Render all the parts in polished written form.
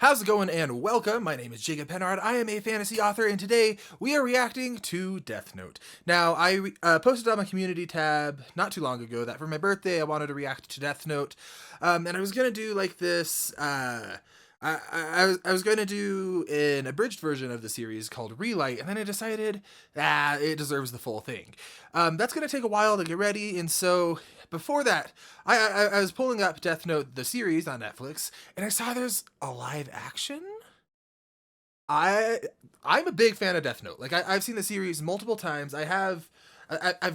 How's it going and welcome? My name is Jacob Pennard. I am a fantasy author and today we are reacting to Death Note. Now, I posted on my community tab not too long ago that for my birthday I wanted to react to Death Note. And I was going to do like this, I was going to do an abridged version of the series called Relight, and then I decided that it deserves the full thing. That's going to take a while to get ready, and so before that, I was pulling up Death Note, the series on Netflix, and I saw there's a live action. I'm a big fan of Death Note. Like I've seen the series multiple times. I've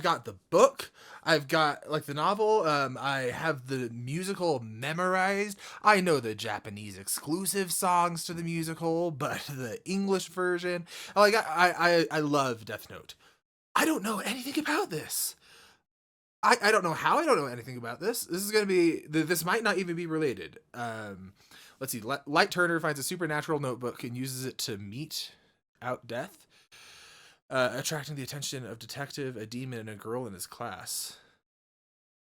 got the book. I've got like the novel. I have the musical memorized. I know the Japanese exclusive songs to the musical, but the English version. Like I love Death Note. I don't know anything about this. I don't know how I don't know anything about this. This is going to be, this might not even be related. Let's see. Light Turner finds a supernatural notebook and uses it to mete out death, attracting the attention of detective, a demon, and a girl in his class.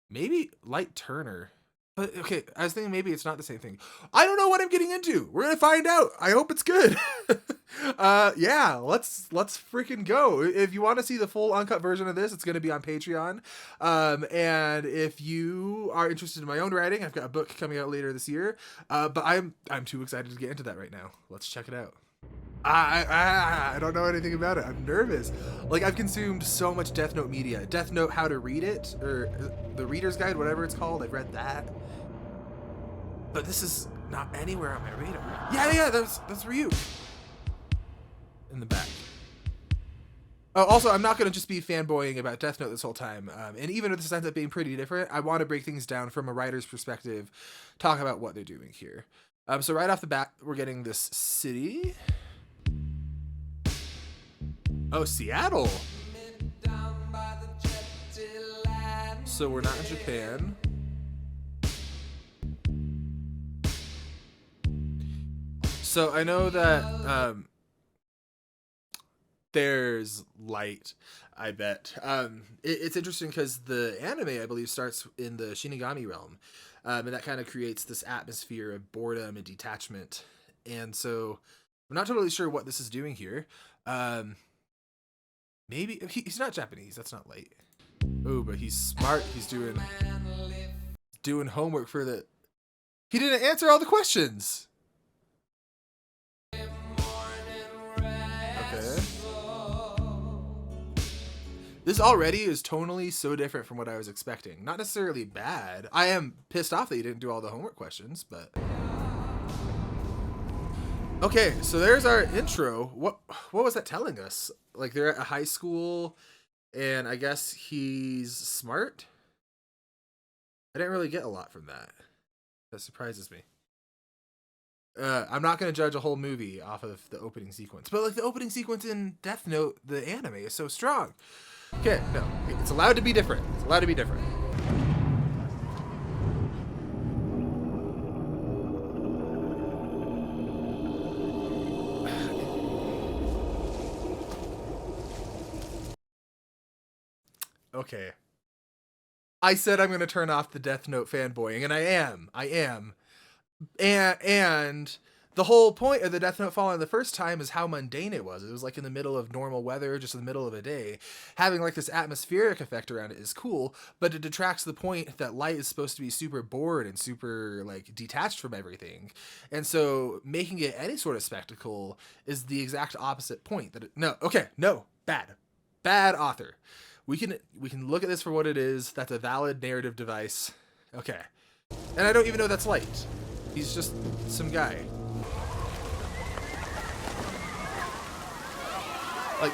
Maybe Light Turner. But okay, I was thinking maybe it's not the same thing. I don't know what I'm getting into. We're gonna find out. I hope it's good. Yeah, let's freaking go. If you want to see the full uncut version of this, it's gonna be on Patreon. And if you are interested in my own writing, I've got a book coming out later this year. But I'm too excited to get into that right now. Let's check it out. I don't know anything about it. I'm nervous. Like, I've consumed so much Death Note media. Death Note How to Read It, or the Reader's Guide, whatever it's called. I've read that. But this is not anywhere on my radar. Yeah, that's Ryuk. In the back. Oh, also, I'm not going to just be fanboying about Death Note this whole time. And even if this ends up being pretty different, I want to break things down from a writer's perspective, talk about what they're doing here. So right off the bat, we're getting this city. Oh, Seattle. So we're not in Japan. So I know that there's light, I bet. It's interesting because the anime, I believe, starts in the Shinigami realm. And that kind of creates this atmosphere of boredom and detachment. And so I'm not totally sure what this is doing here. Maybe he's not Japanese. That's not light. Oh, but he's smart. He's doing homework for the. He didn't answer all the questions. Okay. This already is tonally so different from what I was expecting. Not necessarily bad. I am pissed off that he didn't do all the homework questions, but. Okay, so there's our intro. What was that telling us? Like, they're at a high school, and I guess he's smart? I didn't really get a lot from that. That surprises me. I'm not going to judge a whole movie off of the opening sequence, but like the opening sequence in Death Note, the anime, is so strong. Okay, no, it's allowed to be different. It's allowed to be different. Okay. I said I'm going to turn off the Death Note fanboying, and I am. And the whole point of the Death Note falling the first time is how mundane it was. It was like in the middle of normal weather, just in the middle of a day. Having like this atmospheric effect around it is cool, but it detracts the point that Light is supposed to be super bored and super like detached from everything. And so making it any sort of spectacle is the exact opposite point. Bad author. We can look at this for what it is. That's a valid narrative device. Okay. And I don't even know that's Light. He's just some guy. Like,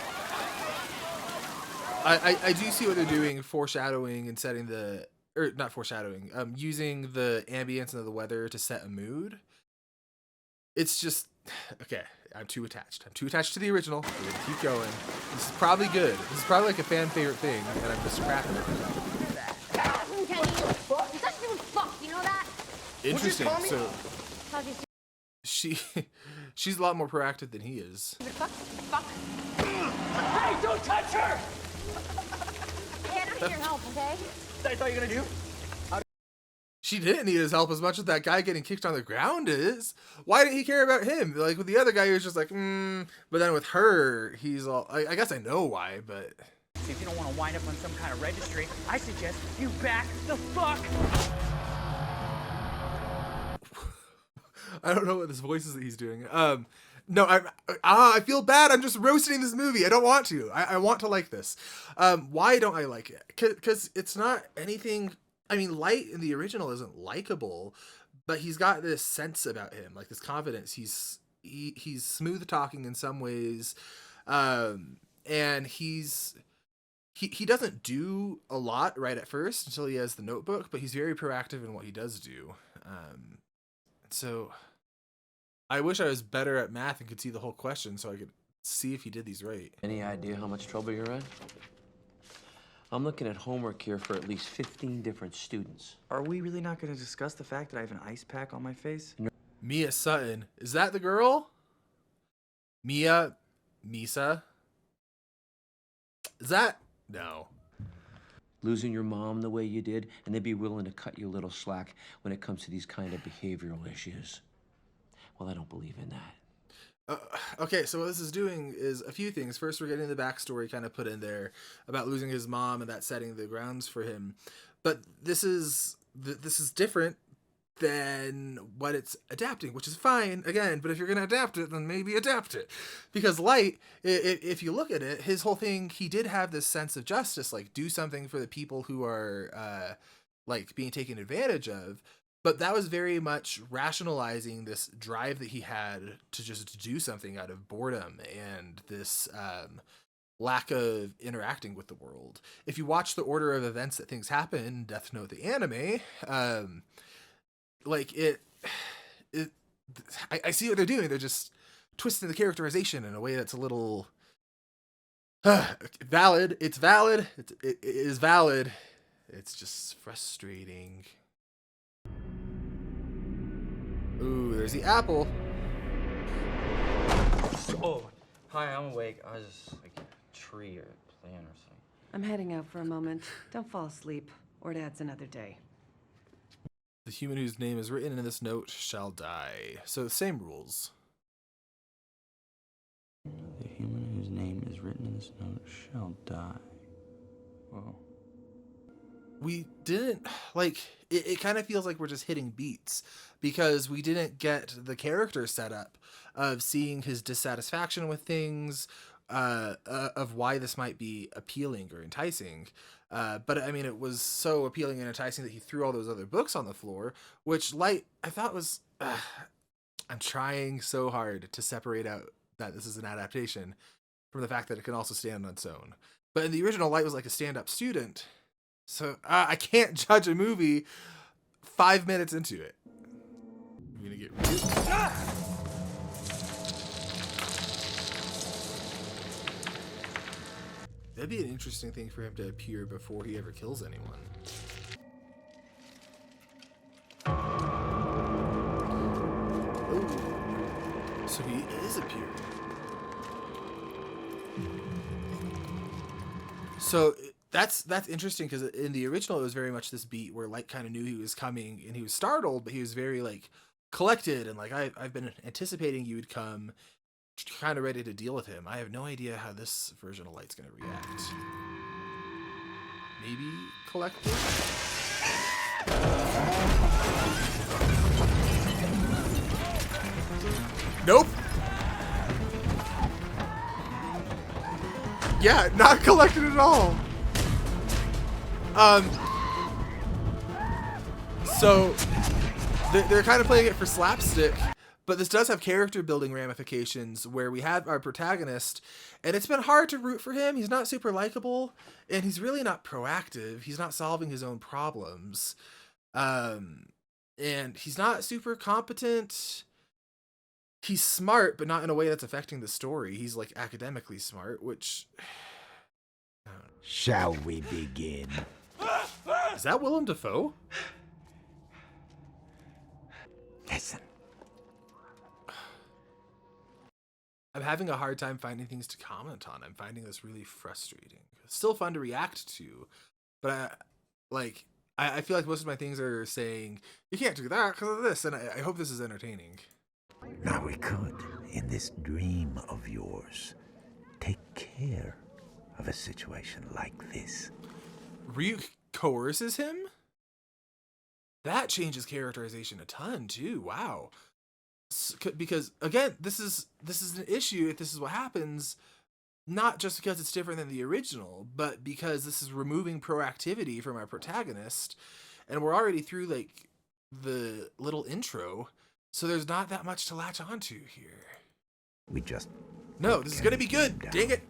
I do see what they're doing, foreshadowing and setting the, or not foreshadowing, using the ambience and the weather to set a mood. It's just, okay, I'm too attached. I'm too attached to the original. We're gonna keep going. This is probably good. This is probably like a fan favorite thing, and I'm just scrapping it. You know that? Interesting. So she's a lot more proactive than he is. Fuck. Hey, don't touch her! Hey, I don't need your help, okay? I thought you were gonna do. she didn't need his help as much as that guy getting kicked on the ground is. Why didn't he care about him? Like with the other guy, he was just like, but then with her, he's all. I guess I know why, but. If you don't want to wind up on some kind of registry, I suggest you back the fuck. I don't know what this voice is that he's doing. No, I feel bad. I'm just roasting this movie. I don't want to. I want to like this. Why don't I like it? Because it's not anything. I mean, Light in the original isn't likable, but he's got this sense about him, like this confidence. He's smooth talking in some ways, and he doesn't do a lot right at first until he has the notebook, but he's very proactive in what he does do. So I wish I was better at math and could see the whole question so I could see if he did these right. Any idea how much trouble you're in? I'm looking at homework here for at least 15 different students. Are we really not going to discuss the fact that I have an ice pack on my face? Mia Sutton. Is that the girl? Misa? Is that? No. Losing your mom the way you did, and they'd be willing to cut you a little slack when it comes to these kind of behavioral issues. Well, I don't believe in that. Okay, so what this is doing is a few things. First, we're getting the backstory kind of put in there about losing his mom and that setting the grounds for him. But this is different than what it's adapting, which is fine, again, but if you're going to adapt it, then maybe adapt it. Because Light, if you look at it, his whole thing, he did have this sense of justice, like do something for the people who are like being taken advantage of. But that was very much rationalizing this drive that he had to just do something out of boredom and this lack of interacting with the world. If you watch the order of events that things happen in Death Note, the anime, like I see what they're doing. They're just twisting the characterization in a way that's a little valid. It's valid. It is valid. It's just frustrating. Ooh, there's the apple. Oh, hi, I'm awake. I was just like a tree or a plant or something. I'm heading out for a moment. Don't fall asleep, or it adds another day. The human whose name is written in this note shall die. So the same rules. The human whose name is written in this note shall die. Whoa. We didn't, like, it kind of feels like we're just hitting beats because we didn't get the character setup of seeing his dissatisfaction with things, of why this might be appealing or enticing. But I mean, it was so appealing and enticing that he threw all those other books on the floor, which Light, I thought was, I'm trying so hard to separate out that this is an adaptation from the fact that it can also stand on its own. But in the original, Light was like a stand-up student. So I can't judge a movie 5 minutes into it. I'm gonna get Ryuk. That'd be an interesting thing for him to appear before he ever kills anyone. Ooh. So he is appearing. So that's interesting because in the original it was very much this beat where Light kind of knew he was coming and he was startled, but he was very like collected and like I've been anticipating you would come, kind of ready to deal with him. I have no idea how this version of Light's gonna react. Maybe collected. Nope. Yeah, not collected at all. So they're kind of playing it for slapstick, but this does have character building ramifications where we have our protagonist, and it's been hard to root for him. He's not super likable, and he's really not proactive. He's not solving his own problems, and he's not super competent. He's smart, but not in a way that's affecting the story. He's like academically smart, which... Shall we begin? Is that Willem Dafoe? Listen. I'm having a hard time finding things to comment on. I'm finding this really frustrating. It's still fun to react to, but I feel like most of my things are saying you can't do that because of this, and I hope this is entertaining. Now we could, in this dream of yours, take care of a situation like this. Ryuk coerces him? That changes characterization a ton too. Wow. Because again, this is an issue if this is what happens, not just because it's different than the original, but because this is removing proactivity from our protagonist, and we're already through like the little intro, so there's not that much to latch onto here. We just... No, this is gonna be good. down. Dang it.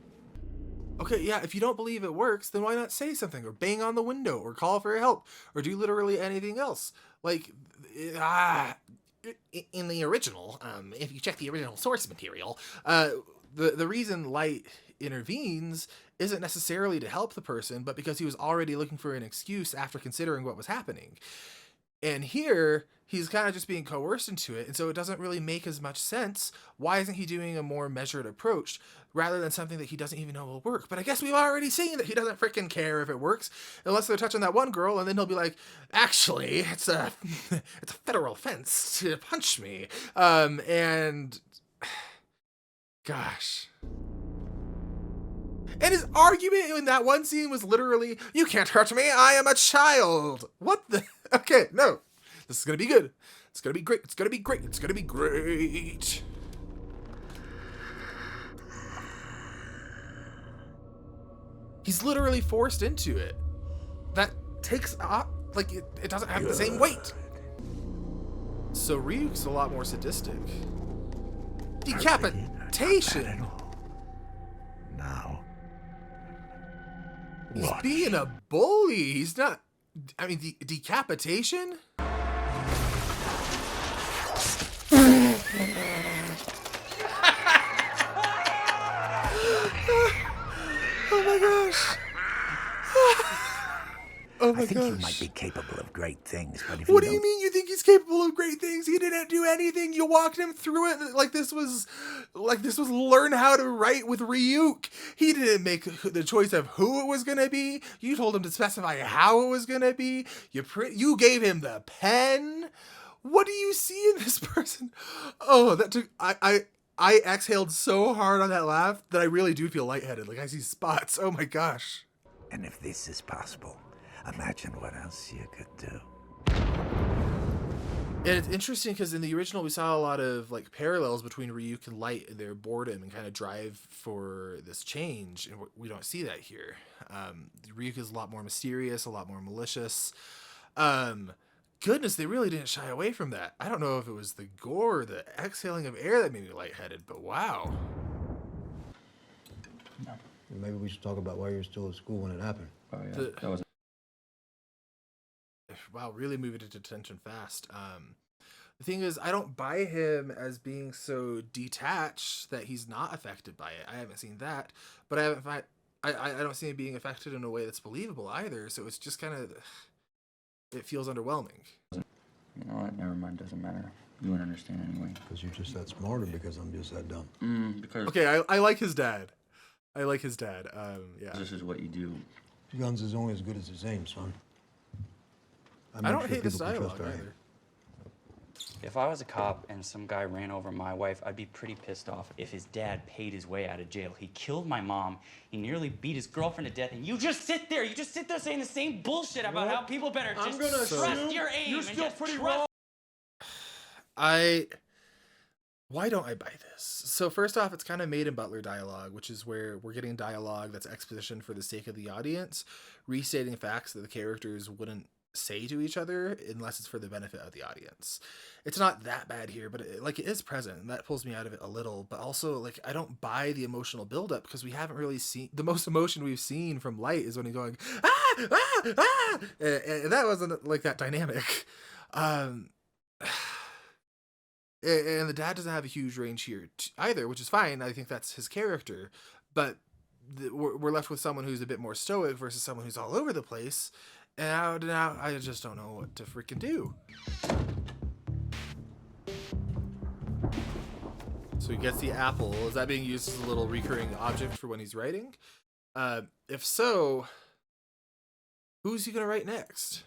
Okay, yeah, if you don't believe it works, then why not say something, or bang on the window, or call for help, or do literally anything else? Like, in the original, if you check the original source material, the reason Light intervenes isn't necessarily to help the person, but because he was already looking for an excuse after considering what was happening. And here, he's kind of just being coerced into it, and so it doesn't really make as much sense. Why isn't he doing a more measured approach rather than something that he doesn't even know will work? But I guess we've already seen that he doesn't freaking care if it works, unless they're touching that one girl, and then he'll be like, actually, it's a federal offense to punch me. And gosh. And his argument in that one scene was literally, you can't hurt me, I am a child. What the? Okay, no. This is going to be good. It's going to be great. It's going to be great. It's going to be great. He's literally forced into it. That takes off, like, it doesn't have the same weight. So Ryuk's a lot more sadistic. Decapitation. Now. He's Watch. being a bully. He's not. I mean, decapitation? Oh my gosh. Oh my I think gosh. you might be capable of great things, but if What you do you don't... mean you think he's capable of great things? He didn't do anything. You walked him through it like this was learn how to write with Ryuk. He didn't make the choice of who it was going to be. You told him to specify how it was going to be. You gave him the pen. What do you see in this person? Oh, that took I exhaled so hard on that laugh that I really do feel lightheaded. Like I see spots. Oh my gosh. And if this is possible, imagine what else you could do. And it's interesting because in the original we saw a lot of like parallels between Ryuk and Light and their boredom and kind of drive for this change, and we don't see that here. Ryuk is a lot more mysterious, a lot more malicious. Goodness, they really didn't shy away from that. I don't know if it was the gore or the exhaling of air that made me lightheaded, but wow. Maybe we should talk about why you were still at school when it happened. Oh yeah, that was. Wow, really moving into tension fast. The thing is, I don't buy him as being so detached that he's not affected by it. I haven't seen that, but I don't see him being affected in a way that's believable either. So it's just kind of, it feels underwhelming. You know what? Never mind. Doesn't matter. You wouldn't understand anyway. Because you're just that smart or because I'm just that dumb? Because Okay, I like his dad. I like his dad. Yeah. this is what you do. Guns is only as good as his aim, son. I make don't sure hate this people can dialogue trust our aim. either. If I was a cop and some guy ran over my wife, I'd be pretty pissed off if his dad paid his way out of jail. He killed my mom, he nearly beat his girlfriend to death, and you just sit there saying the same bullshit about how people better just trust your aim and just trust. Why don't I buy this? So first off, it's kind of Maid and Butler dialogue, which is where we're getting dialogue that's exposition for the sake of the audience, restating facts that the characters wouldn't say to each other unless it's for the benefit of the audience. It's not that bad here, but it is present, and that pulls me out of it a little. But also, like, I don't buy the emotional buildup because we haven't really seen the most emotion we've seen from Light is when he's going and that wasn't like that dynamic. And the dad doesn't have a huge range here either, which is fine. I think that's his character, but we're left with someone who's a bit more stoic versus someone who's all over the place. And now I just don't know what to freaking do. So he gets the apple. Is that being used as a little recurring object for when he's writing? If so, who's he gonna write next?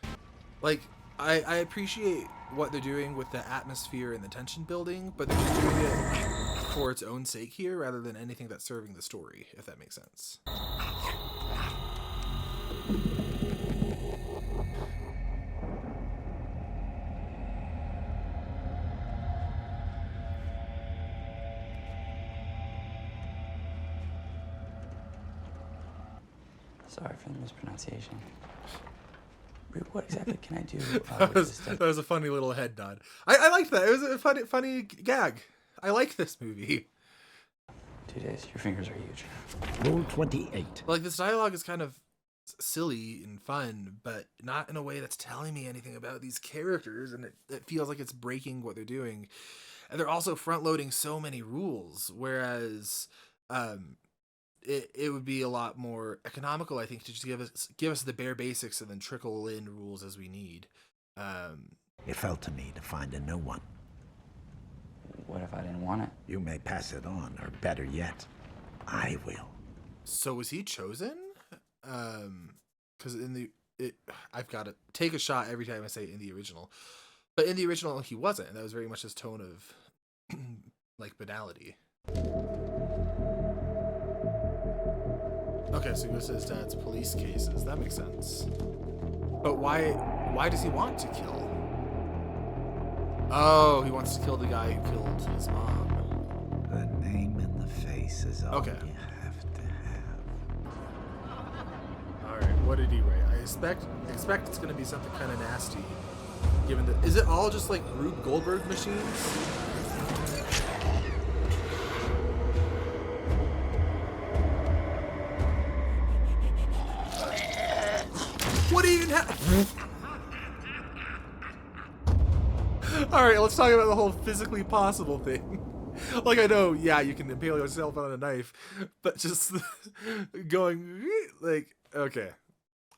Like, I appreciate what they're doing with the atmosphere and the tension building, but they're just doing it for its own sake here rather than anything that's serving the story, if that makes sense. Sorry for the mispronunciation. Ryuk, what exactly can I do That was a funny little head nod. I liked that. It was a funny gag. I like this movie. 2 days. Your fingers are huge. Rule 28. Like, this dialogue is kind of silly and fun, but not in a way that's telling me anything about these characters, and it feels like it's breaking what they're doing. And they're also front-loading so many rules, whereas it would be a lot more economical, I think, to just give us the bare basics and then trickle in rules as we need. It fell to me to find a new one. What if I didn't want it? You may pass it on, or better yet, I will. So was he chosen? Because I've got to take a shot every time I say in the original, but in the original he wasn't, and that was very much his tone of like banality. Okay, so he goes to his dad's police cases. That makes sense. But why does he want to kill? Oh, he wants to kill the guy who killed his mom. The name and the face is all Okay. you have to have. Alright, what did he write? I expect it's gonna be something kind of nasty. Given that, is it all just like Rube Goldberg machines? What do you even have? Alright, let's talk about the whole physically possible thing. Like, I know, yeah, you can impale yourself on a knife, but just going, like, okay.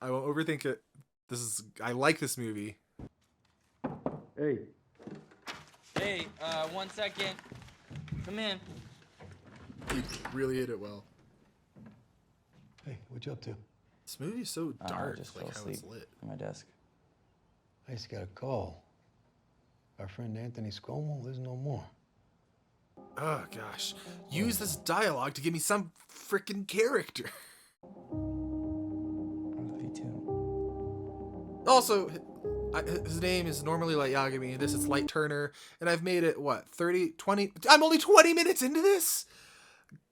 I won't overthink it. I like this movie. Hey. Hey, 1 second. Come in. He really hit it well. Hey, what you up to? This movie is so I dark, just like fell how it's asleep lit. at my desk. I just got a call. Our friend Anthony Scomo is no more. Oh gosh. Use this dialogue to give me some freaking character. I love you too. Also, his name is normally Light Yagami. This is Light Turner. And I've made it, what, 30, 20? I'm only 20 minutes into this?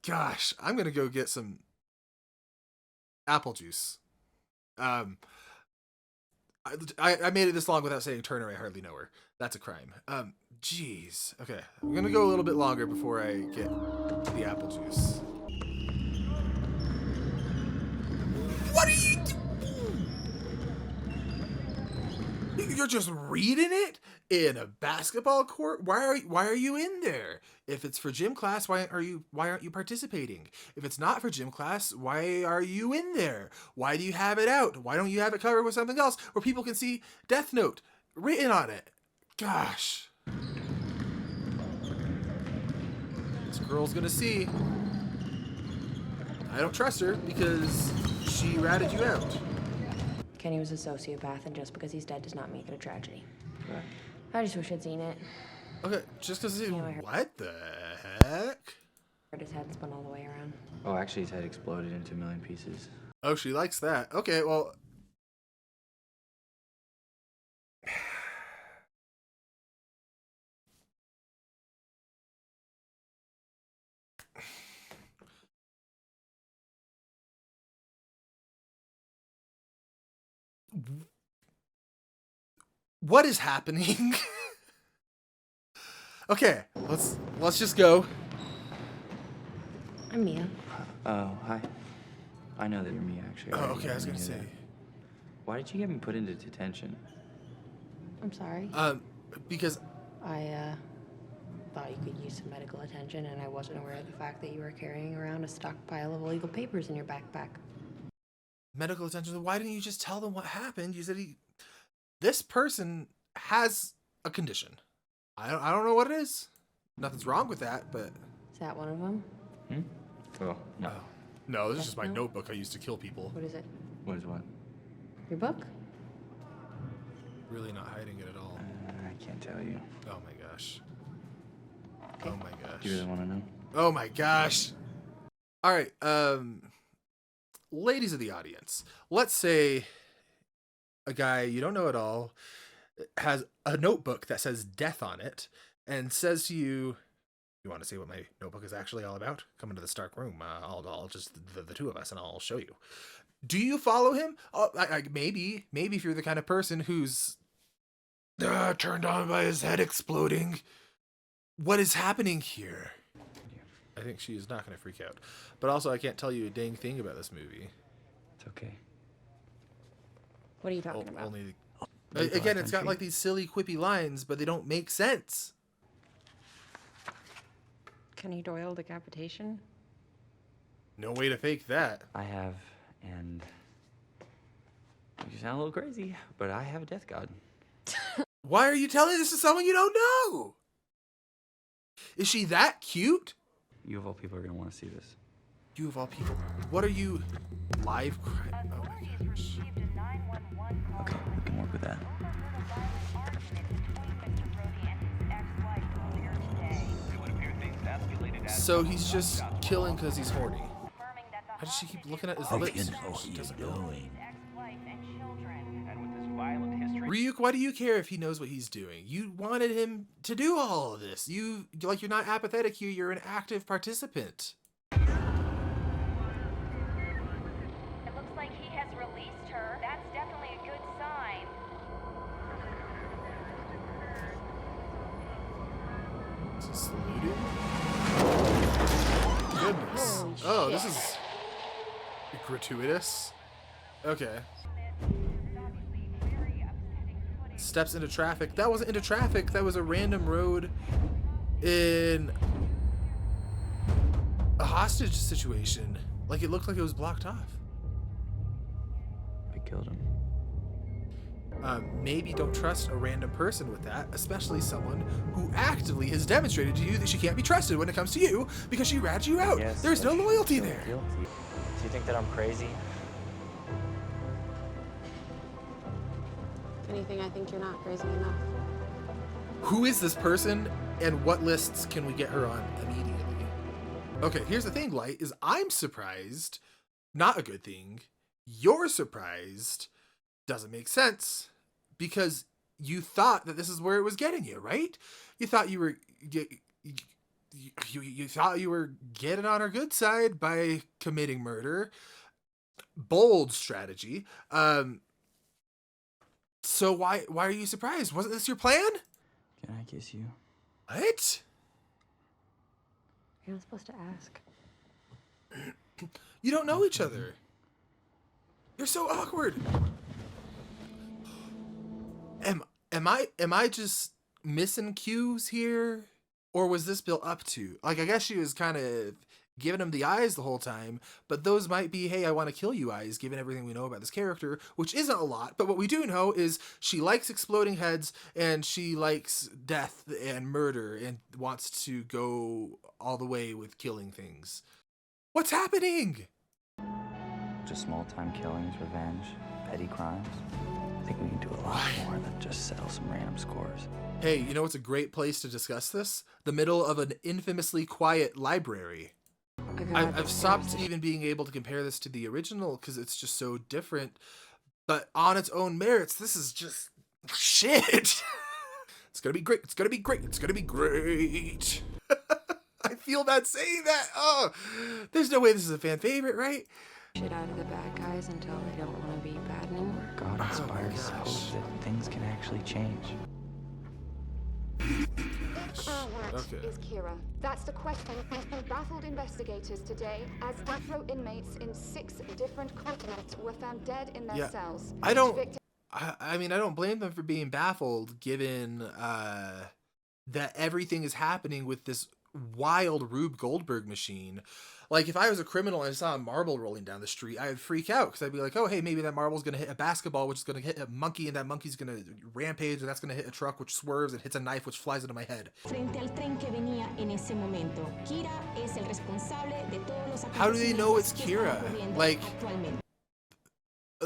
Gosh, I'm going to go get some apple juice. I made it this long without saying Turner. I hardly know her. That's a crime. Jeez. Okay, I'm going to go a little bit longer before I get the apple juice. What are you doing? You're just reading it in a basketball court? Why are you in there? If it's for gym class, why aren't you participating? If it's not for gym class, why are you in there? Why do you have it out? Why don't you have it covered with something else where people can see Death Note written on it? Gosh. This girl's gonna see. I don't trust her because she ratted you out. Kenny was a sociopath, and just because he's dead does not make it a tragedy. I just wish I'd seen it. Okay, just because what the heck? Heard his head spun all the way around. Oh, actually, his head exploded into a million pieces. Oh, she likes that. Okay, well. What is happening? Okay, let's just go. I'm Mia. Oh, hi. I know that you're me, actually. Oh, okay, I was gonna say. Why did you get me put into detention? I'm sorry. Because I thought you could use some medical attention, and I wasn't aware of the fact that you were carrying around a stockpile of illegal papers in your backpack. medical attention. Why didn't you just tell them what happened? You said this person has a condition. I don't know what it is. Nothing's wrong with that, but Is that one of them? Oh, no. no, this is just my No? notebook I used to kill people. What is it? What is what? Your book? really not hiding it at all. I can't tell you. Oh my gosh. Oh my gosh. Do you really want to know? Oh my gosh. All right, ladies of the audience, let's say a guy you don't know at all has a notebook that says death on it and says to you, you want to see what my notebook is actually all about? Come into this dark room. I'll just, the two of us, and I'll show you. Do you follow him? Maybe if you're the kind of person who's turned on by his head exploding. What is happening here? I think she is not going to freak out. But also, I can't tell you a dang thing about this movie. It's okay. What are you talking about? Only, again, it's got like these silly, quippy lines, but they don't make sense. Kenny Doyle decapitation? No way to fake that. I have, and you sound a little crazy, but I have a death god. Why are you telling this to someone you don't know? Is she that cute? You of all people are going to want to see this. You of all people. What are you? Live crime? Oh my gosh. Okay, we can work with that. So he's just killing because he's horny. How does she keep looking at his Hope lips? you know what She you're doesn't know. doing. Ryuk, why do you care if he knows what he's doing? You wanted him to do all of this. You're not apathetic here, you're an active participant. It looks like he has released her. That's definitely a good sign. Is this looting? Goodness. Oh, this is gratuitous. Okay. Steps into traffic. That wasn't into traffic. That was a random road in a hostage situation. Like, it looked like it was blocked off. I killed him. Maybe don't trust a random person with that, especially someone who actively has demonstrated to you that she can't be trusted when it comes to you because she ratted you out. Yes, There's no loyalty there. Guilty. Do you think that I'm crazy? If anything, I think you're not crazy enough. Who is this person and what lists can we get her on immediately? Okay, here's the thing, Light, is I'm surprised. Not a good thing. You're surprised. Doesn't make sense because you thought that this is where it was getting you, right? You thought you were you thought you were getting on her good side by committing murder. Bold strategy. So why are you surprised? Wasn't this your plan? Can I kiss you? What? You're not supposed to ask. You don't know each other. You're so awkward. Am I just missing cues here? Or was this built up to? Like, I guess she was kind of giving him the eyes the whole time, but those might be, hey, I want to kill you eyes, given everything we know about this character, which isn't a lot, but what we do know is she likes exploding heads, and she likes death and murder, and wants to go all the way with killing things. What's happening? Just small-time killings, revenge, petty crimes. I think we can do a lot more than just settle some random scores. Hey, you know what's a great place to discuss this? The middle of an infamously quiet library. I've stopped even being able to compare this to the original because it's just so different. But on its own merits, this is just shit. It's gonna be great. It's gonna be great. It's gonna be great. I feel bad saying that. Oh, there's no way this is a fan favorite, right? Shit out of the bad guys until they don't want to be bad anymore. God inspires hope that things can actually change. Okay. Is Kira? That's the question baffled investigators today as death row inmates in 6 different continents were found dead in their cells. I mean, I don't blame them for being baffled given that everything is happening with this wild Rube Goldberg machine. Like, if I was a criminal and I saw a marble rolling down the street, I'd freak out because I'd be like, oh, hey, maybe that marble's going to hit a basketball, which is going to hit a monkey, and that monkey's going to rampage, and that's going to hit a truck, which swerves and hits a knife, which flies into my head. How do they know it's Kira? Like,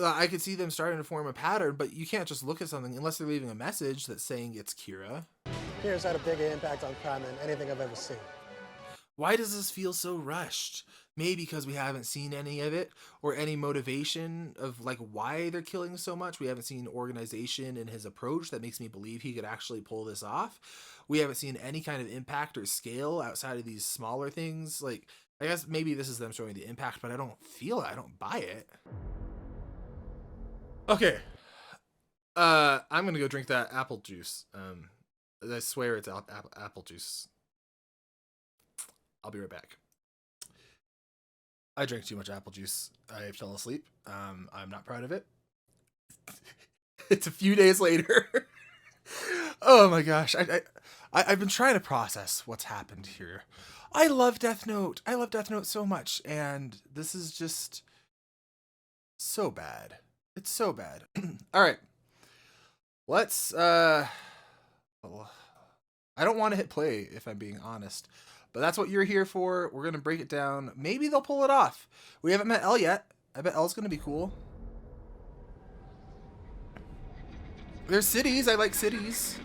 I could see them starting to form a pattern, but you can't just look at something unless they're leaving a message that's saying it's Kira. Kira's had a bigger impact on crime than anything I've ever seen. Why does this feel so rushed? Maybe because we haven't seen any of it or any motivation of like why they're killing so much. We haven't seen organization in his approach that makes me believe he could actually pull this off. We haven't seen any kind of impact or scale outside of these smaller things. Like, I guess maybe this is them showing the impact, but I don't feel it. I don't buy it. Okay. I'm going to go drink that apple juice. I swear it's apple juice. I'll be right back. I drank too much apple juice. I fell asleep. I'm not proud of it. It's a few days later. Oh my gosh. I've been trying to process what's happened here. I love Death Note. I love Death Note so much. And this is just so bad. It's so bad. All right. Let's, I don't want to hit play if I'm being honest. But that's what you're here for. We're going to break it down. Maybe they'll pull it off. We haven't met Elle yet. I bet Elle's going to be cool. There's cities. I like cities.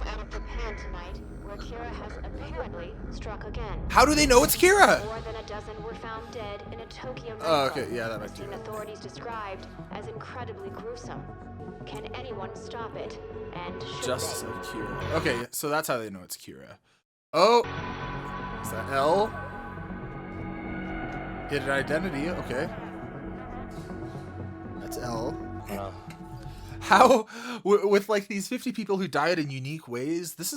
Out of Japan tonight, where Kira has apparently struck again. How do they know it's Kira? More than a dozen were found dead in a Tokyo Oh, nightclub. okay. Yeah, that might do it. Authorities described as incredibly gruesome. Can anyone stop it? And should Justice they? of Kira. Okay, so that's how they know it's Kira. Oh, is that Elle? Hidden identity. Okay, that's Elle. How, with like these 50 people who died in unique ways, this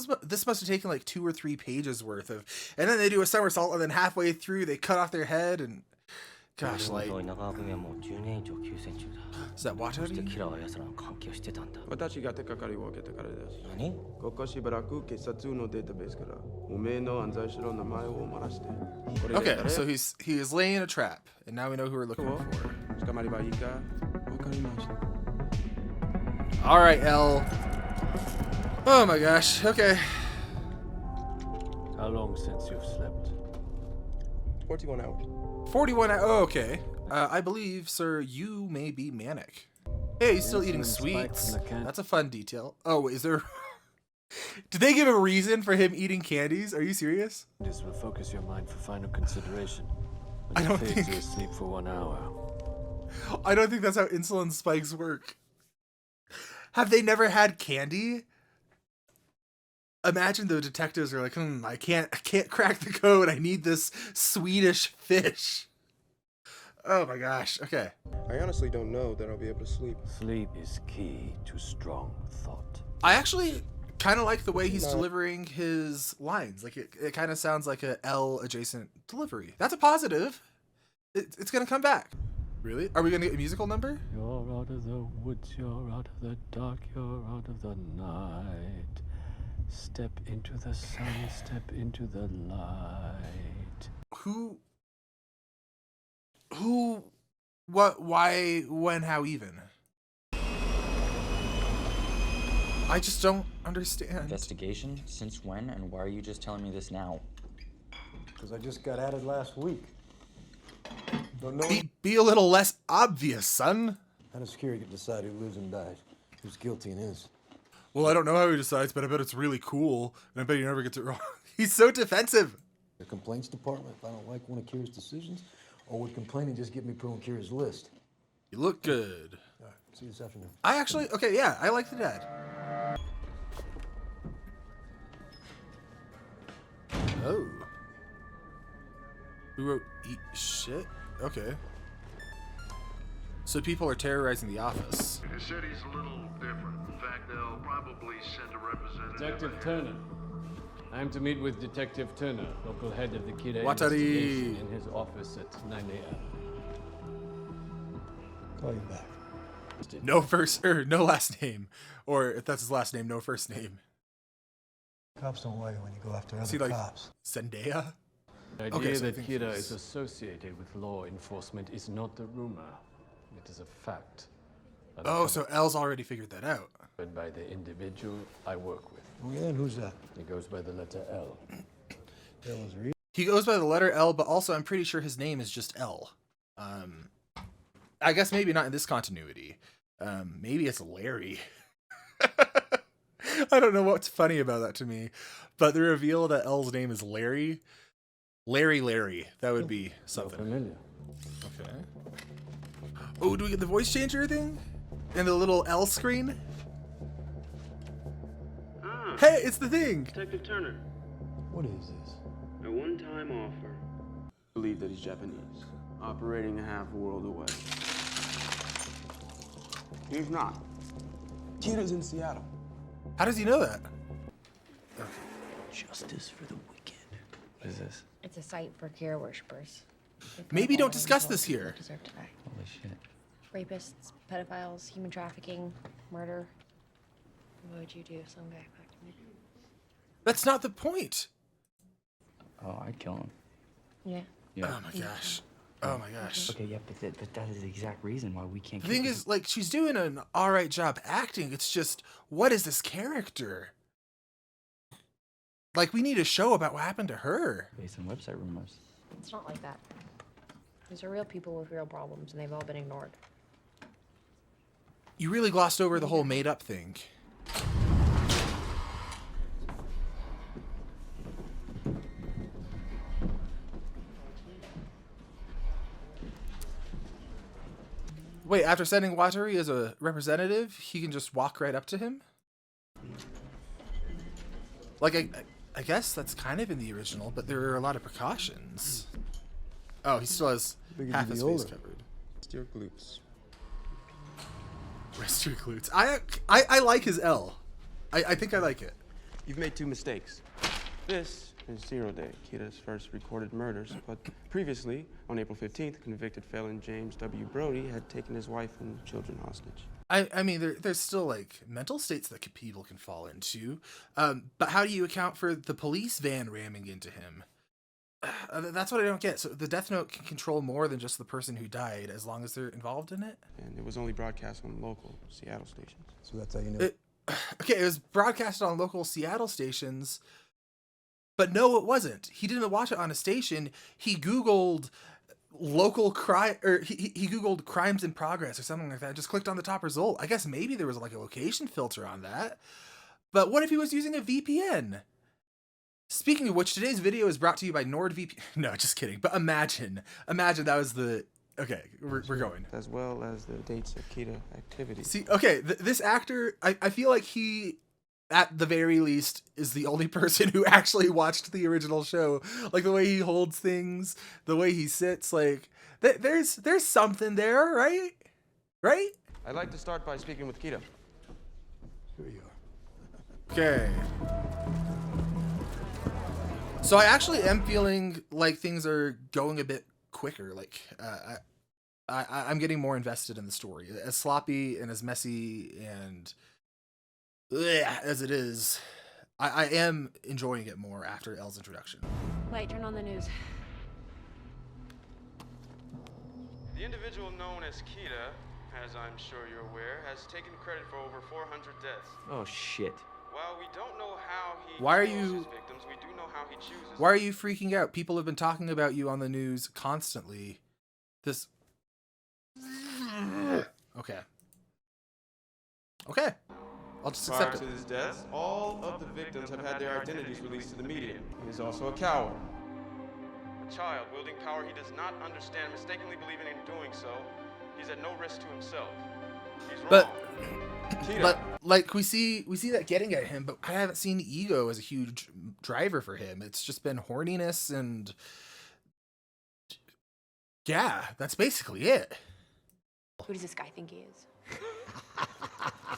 must have taken like 2 or 3 pages worth of, and then they do a somersault, and then halfway through they cut off their head, and gosh, like, is that Watari? 私が手掛かりを受けたからです。何？ここしばらく警察のデータベースからおめえの犯罪者の名前を漏らして。Okay, so he is laying a trap, and now we know who we're looking for. 捕まればいいか。わかりました。All right, Elle. Oh my gosh. Okay. How long since you've slept? 41 hours. 41 hours. Oh, okay. I believe, sir, you may be manic. Hey, he's still eating sweets. That's a fun detail. Oh, is there... Did they give a reason for him eating candies? Are you serious? This will focus your mind for final consideration. I don't think... you sleep for 1 hour. I don't think that's how insulin spikes work. Have they never had candy? Imagine the detectives are like, I can't crack the code. I need this Swedish fish. Oh my gosh. Okay. I honestly don't know that I'll be able to sleep. Sleep is key to strong thought. I actually kind of like the way he's delivering his lines. Like it kind of sounds like a Elle adjacent delivery. That's a positive. It's gonna come back. Really? Are we gonna get a musical number? You're out of the woods, you're out of the dark, you're out of the night. Step into the sun, step into the light. Who, what, why, when, how, even? I just don't understand. Investigation? Since when? And why are you just telling me this now? Because I just got added last week. Don't know. Be a little less obvious, son. How does Kira get decide who lives and dies? Who's guilty and is? Well, I don't know how he decides, but I bet it's really cool, and I bet he never gets it wrong. He's so defensive. The complaints department, if I don't like one of Kira's decisions, or would complaining just get me put on Kira's list? You look good. All right, see you this afternoon. I actually, okay, yeah, I like the dad. Oh. Who wrote eat shit? Okay. So people are terrorizing the office. The city's a little different. In fact, they'll probably send a representative. Detective Turner. I am to meet with Detective Turner, local head of the Kira Watari. investigation, in his office at 9 a.m. Call you back. No first, or no last name. Or if that's his last name, no first name. Cops don't like it when you go after Is he other like cops. Zendaya? The idea Okay, so I that think Kira he's- is associated with law enforcement is not a rumor. It is a fact. Oh, so Elle's already figured that out. By the individual I work with. Oh yeah, and who's that? It goes by the letter L. That was real. He goes by the letter L, but also I'm pretty sure his name is just L. I guess maybe not in this continuity. Maybe it's Larry. I don't know what's funny about that to me, but the reveal that L's name is Larry. Larry. That would be something. Okay. Oh, do we get the voice changer thing? And the little L screen? Ah, Hey, it's the thing! Detective Turner. What is this? A one-time offer. Believe that he's Japanese, operating a half world away. He's not. Kira's in Seattle. How does he know that? Justice for the wicked. What is this? It's a site for Kira worshippers. Maybe don't discuss this here. Deserve to die. Holy shit. Rapists, pedophiles, human trafficking, murder. What would you do if some guy fucked me? That's not the point. Oh, I'd kill him. Yeah. Oh my gosh. Oh my gosh. Okay, yeah, but that is the exact reason why we can't. The thing is, like, she's doing an alright job acting. It's just, what is this character? Like, we need a show about what happened to her. Based on website rumors. It's not like that. These are real people with real problems, and they've all been ignored. You really glossed over the whole made-up thing. Wait, after sending Watari as a representative, he can just walk right up to him? Like, I guess that's kind of in the original, but there are a lot of precautions. Oh, he still has half his face covered. Rest your glutes. Rest your glutes. I like his L. I think I like it. You've made two mistakes. This is 0 Day, Kira's first recorded murders, but previously, on April 15th, convicted felon James W. Brody had taken his wife and children hostage. I mean, there's still, like, mental states that people can fall into. But how do you account for the police van ramming into him? That's what I don't get. So the Death Note can control more than just the person who died, as long as they're involved in it? And it was only broadcast on local Seattle stations. So that's how you know. Okay, it was broadcast on local Seattle stations, but no, it wasn't. He didn't watch it on a station. He Googled local crime, or he Googled crimes in progress or something like that. Just clicked on the top result. I guess maybe there was like a location filter on that. But what if he was using a VPN? Speaking of which, today's video is brought to you by NordVPN. No, just kidding. But imagine that was the... Okay, we're going. As well as the dates of Kira activity. See, okay, this actor, I feel like he, at the very least, is the only person who actually watched the original show. Like, the way he holds things, the way he sits, like, there's something there, right? Right? I'd like to start by speaking with Kira. Here you are. Okay. So I actually am feeling like things are going a bit quicker. Like, I'm getting more invested in the story. As sloppy and as messy and as it is, I am enjoying it more after Elle's introduction. Wait, turn on the news. The individual known as Kira, as I'm sure you're aware, has taken credit for over 400 deaths. Oh shit. While we don't know how he Why are kills you... his victims, we do know how he chooses. Why are you freaking out? People have been talking about you on the news constantly. This... Okay. Okay. I'll just Prior accept to it. his death, all of the victims have had their identities released to the media. He is also a coward. A child wielding power he does not understand, mistakenly believing in doing so, he's at no risk to himself. He's wrong. But like we see that getting at him, but I haven't seen ego as a huge driver for him. It's just been horniness and yeah, that's basically it. Who does this guy think he is?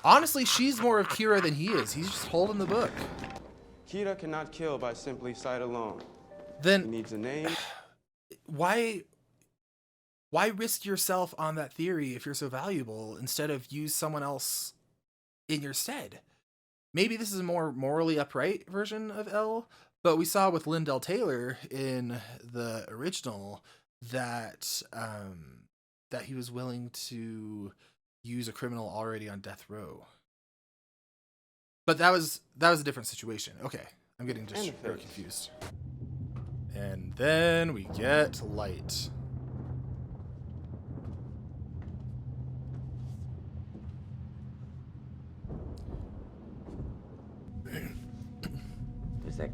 Honestly, she's more of Kira than he is. He's just holding the book. Kira cannot kill by simply sight alone. Then he needs a name. Why risk yourself on that theory if you're so valuable instead of use someone else in your stead? Maybe this is a more morally upright version of Elle, but we saw with Lyndell Taylor in the original that that he was willing to use a criminal already on death row. But that was a different situation. Okay, I'm getting just very confused. And then we get light.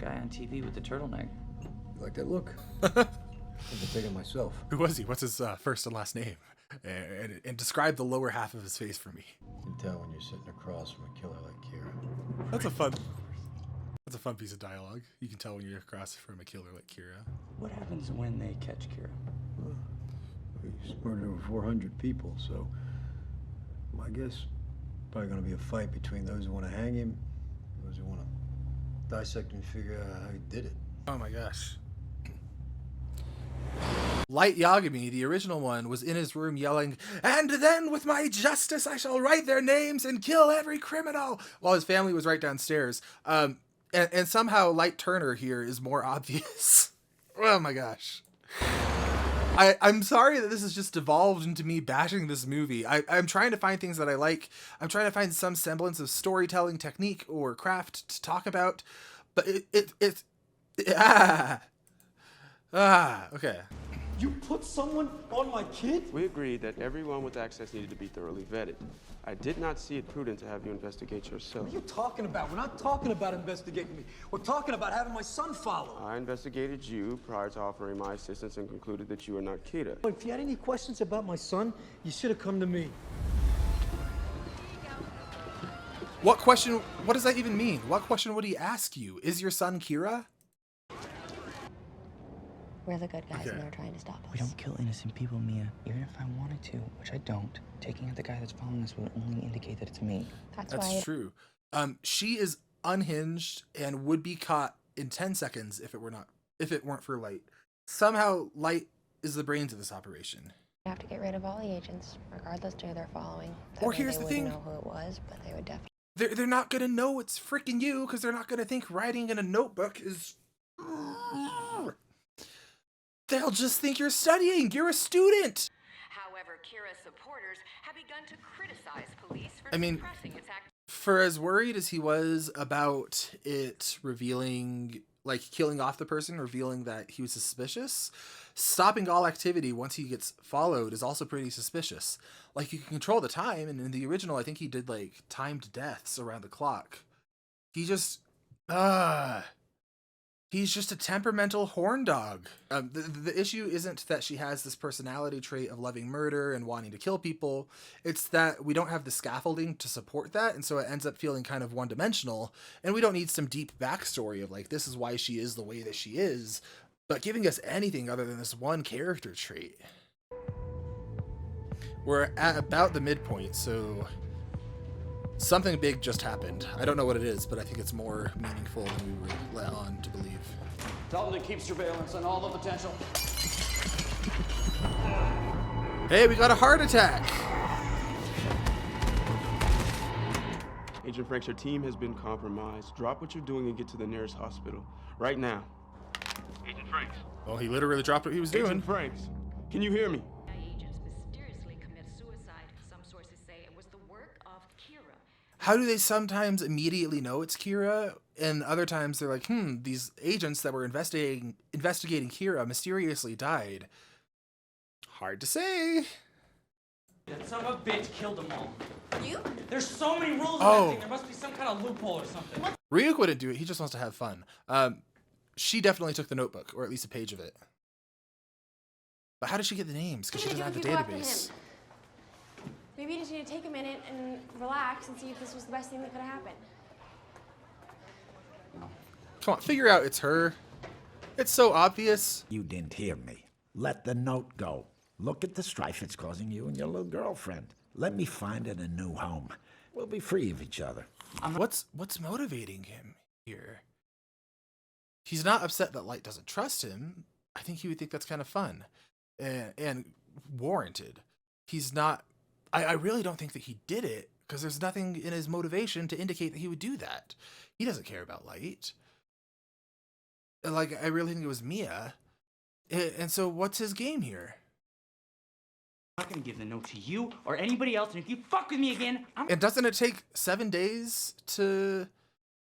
guy on TV with the turtleneck. You like that look? I've been thinking myself. Who was he? What's his first and last name? And describe the lower half of his face for me. You can tell when you're sitting across from a killer like Kira. That's a fun piece of dialogue. You can tell when you're across from a killer like Kira. What happens when they catch Kira? Well, he's murdered over 400 people, so my guess probably going to be a fight between those who want to hang him, those who want to dissect and figure out how he did it. Oh my gosh. Light Yagami, the original one, was in his room yelling, "And then with my justice I shall write their names and kill every criminal," while his family was right downstairs. And somehow Light Turner here is more obvious. Oh my gosh. I'm sorry that this has just devolved into me bashing this movie. I'm trying to find things that I like. I'm trying to find some semblance of storytelling technique or craft to talk about. But okay. You put someone on my kid? We agreed that everyone with access needed to be thoroughly vetted. I did not see it prudent to have you investigate yourself. What are you talking about? We're not talking about investigating me. We're talking about having my son followed. I investigated you prior to offering my assistance and concluded that you are not Kira. If you had any questions about my son, you should have come to me. What question? What does that even mean? What question would he ask you? Is your son Kira? We're the good guys Okay. and they're trying to stop us. We don't kill innocent people, Mia. Even if I wanted to, which I don't, taking out the guy that's following us would only indicate that it's me. That's That's why true. She is unhinged and would be caught in 10 seconds if it weren't for Light. Somehow Light is the brains of this operation. you have to get rid of all the agents, regardless to who they're following. That Or way here's they the wouldn't thing. know who it was, but they would definitely. They're not gonna know it's freaking you because they're not gonna think writing in a notebook is. They'll just think you're studying. You're a student. However, Kira's supporters have begun to criticize police for I mean, suppressing its activity. for as worried as he was about it revealing, like killing off the person, revealing that he was suspicious, stopping all activity once he gets followed is also pretty suspicious. Like, you can control the time, and in the original, I think he did, like, timed deaths around the clock. He just, he's just a temperamental horn dog. The issue isn't that she has this personality trait of loving murder and wanting to kill people. It's that we don't have the scaffolding to support that, and so it ends up feeling kind of one-dimensional, and we don't need some deep backstory of, like, this is why she is the way that she is, but giving us anything other than this one character trait. We're at about the midpoint, so something big just happened. I don't know what it is, but I think it's more meaningful than we were let on to believe. Tell them to keep surveillance on all the potential. Hey, we got a heart attack! Agent Franks, your team has been compromised. Drop what you're doing and get to the nearest hospital. Right now. Agent Franks. Oh, he literally dropped what he was doing. Agent Franks, can you hear me? Agents mysteriously commit suicide. Some sources say it was the work of Kira. How do they sometimes immediately know it's Kira, and other times they're like, these agents that were investigating Kira mysteriously died? Hard to say. That son of a bitch killed them all. You? There's so many rules in Oh. that thing. There must be some kind of loophole or something. Ryuk wouldn't do it. He just wants to have fun. She definitely took the notebook, or at least a page of it. But how did she get the names? Because she doesn't have the database. Maybe you just need to take a minute and relax and see if this was the best thing that could have happened. Come on, figure out it's her. It's so obvious. You didn't hear me. Let the note go. Look at the strife it's causing you and your little girlfriend. Let me find it a new home. We'll be free of each other. What's motivating him here? He's not upset that Light doesn't trust him. I think he would think that's kind of fun and warranted. He's not. I really don't think that he did it because there's nothing in his motivation to indicate that he would do that. He doesn't care about Light. Like, I really think it was Mia. And so what's his game here? I'm not gonna give the note to you or anybody else, and if you fuck with me again, I'm. And doesn't it take 7 days to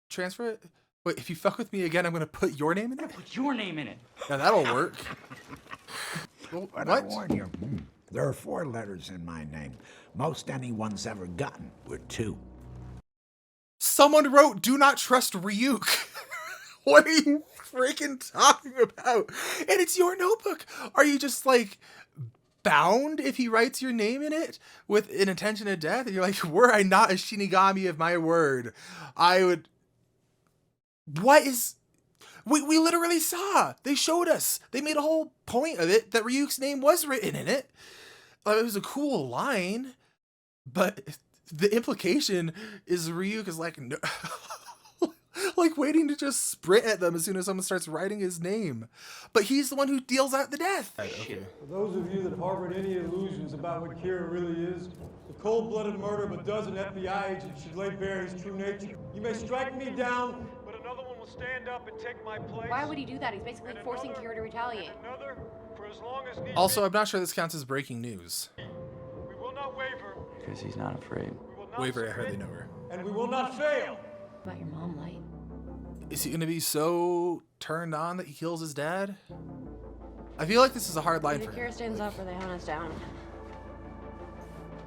transfer it? Wait, if you fuck with me again, I'm gonna put your name in it? Put your name in it. Now that'll work. Well, But what? I warn you, there are 4 letters in my name. Most anyone's ever gotten were 2. Someone wrote, "Do not trust Ryuk." What are you freaking talking about? And it's your notebook. Are you just like bound if he writes your name in it with an intention of death? And you're like, were I not a Shinigami of my word, I would. What is. We literally saw. They showed us. They made a whole point of it that Ryuk's name was written in it. It was a cool line, but the implication is Ryuk is like, no, like waiting to just sprint at them as soon as someone starts writing his name. But he's the one who deals out the death. Okay. For those of you that harbored any illusions about what Kira really is, the cold-blooded murder of a dozen FBI agents should lay bare his true nature. You may strike me down, but another one will stand up and take my place. Why would he do that? He's basically forcing Kira to retaliate. Another, for as long as need Also, I'm not sure this counts as breaking news. we will not waver. Because he's not afraid. Waver, I hardly know her. And we will not fail. About your mom, Light. Is he going to be so turned on that he kills his dad? I feel like this is a hard line Either for him. Kira stands up or they hunt us down.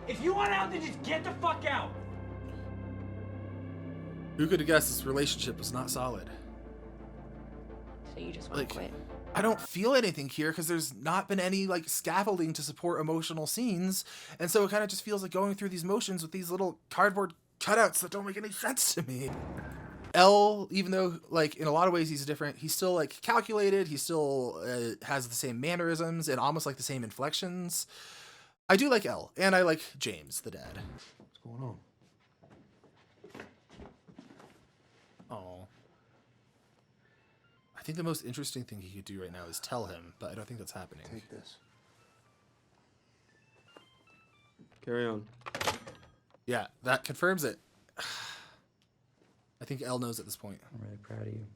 If you want out, then just get the fuck out. Who could have guessed this relationship was not solid? So you just want to quit. I don't feel anything here because there's not been any like scaffolding to support emotional scenes. And so it kind of just feels like going through these motions with these little cardboard cutouts that don't make any sense to me. L, even though like in a lot of ways he's different, he's still like calculated. He still has the same mannerisms and almost like the same inflections. I do like L, and I like James, the dad. What's going on? Oh. I think the most interesting thing he could do right now is tell him, but I don't think that's happening. Take this. Carry on. Yeah, that confirms it. I think L knows at this point. I'm really proud of you.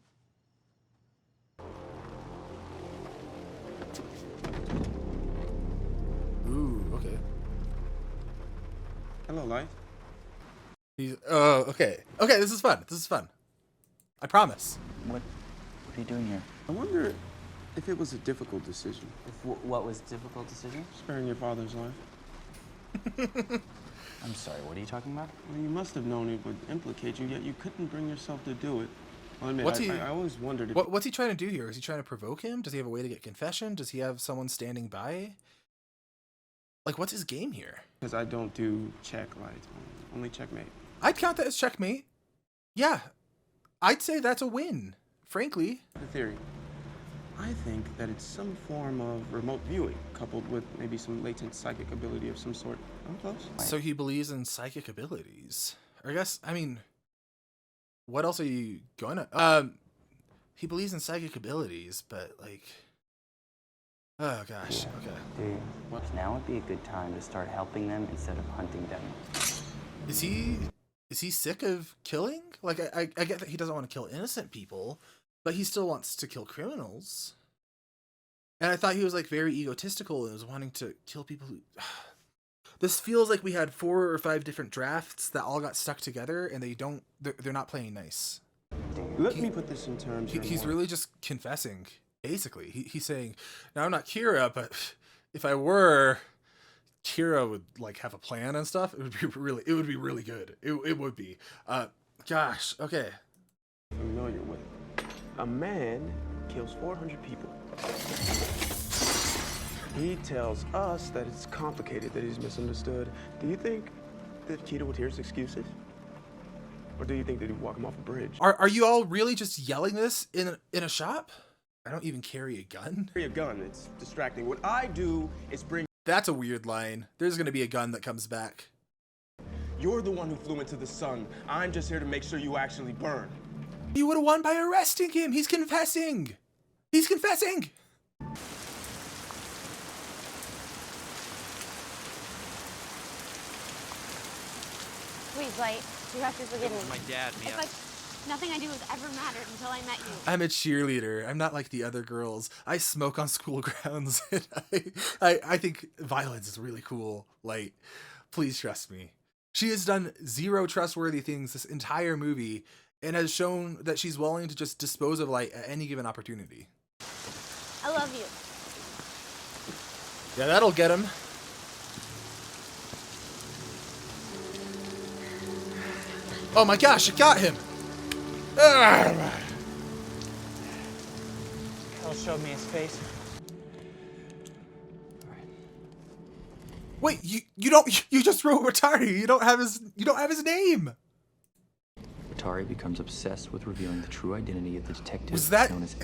Ooh, okay. Hello, Light. He's okay. Okay, this is fun. This is fun. I promise. What are you doing here? I wonder if it was a difficult decision. What was a difficult decision? Sparing your father's life. I'm sorry, what are you talking about? Well, you must have known it would implicate you, yet you couldn't bring yourself to do it. Well, I admit, I always wondered if... What's he trying to do here? Is he trying to provoke him? Does he have a way to get confession? Does he have someone standing by? Like, what's his game here? Because I don't do check, Light. Only checkmate. I'd count that as checkmate. Yeah. I'd say that's a win, frankly. The theory. I think that it's some form of remote viewing, coupled with maybe some latent psychic ability of some sort. I'm close. So he believes in psychic abilities. Or I guess, I mean, what else are you gonna... he believes in psychic abilities, but like... Oh gosh, okay. Dude, now would be a good time to start helping them instead of hunting them. Is he sick of killing? Like, I get that he doesn't want to kill innocent people, but he still wants to kill criminals. And I thought he was like very egotistical and was wanting to kill people who... This feels like we had 4 or 5 different drafts that all got stuck together and they're not playing nice. Let me put this in terms of... He's really just confessing, basically. He's saying, now I'm not Kira, but if I were, Kira would like have a plan and stuff. It would be really good. It would be. Gosh, okay. Familiar with. A man kills 400 people. He tells us that it's complicated, that he's misunderstood. Do you think that Cheetah would hear his excuses? Or do you think that he'd walk him off a bridge? Are you all really just yelling this in a shop? I don't even carry a gun. Carry a gun, it's distracting. What I do is bring... That's a weird line. There's gonna be a gun that comes back. You're the one who flew into the sun. I'm just here to make sure you actually burn. You would have won by arresting him. He's confessing. He's confessing. Please, Light, you have to forgive me. My dad, Mia. It's like nothing I do has ever mattered until I met you. I'm a cheerleader. I'm not like the other girls. I smoke on school grounds. And I think violence is really cool. Like, please trust me. She has done 0 trustworthy things this entire movie and has shown that she's willing to just dispose of Light at any given opportunity. I love you. Yeah, that'll get him. Oh my gosh, it got him! just showed me his face. Wait, you just wrote Watari. You don't have his name. Watari becomes obsessed with revealing the true identity of the detective Was that? known as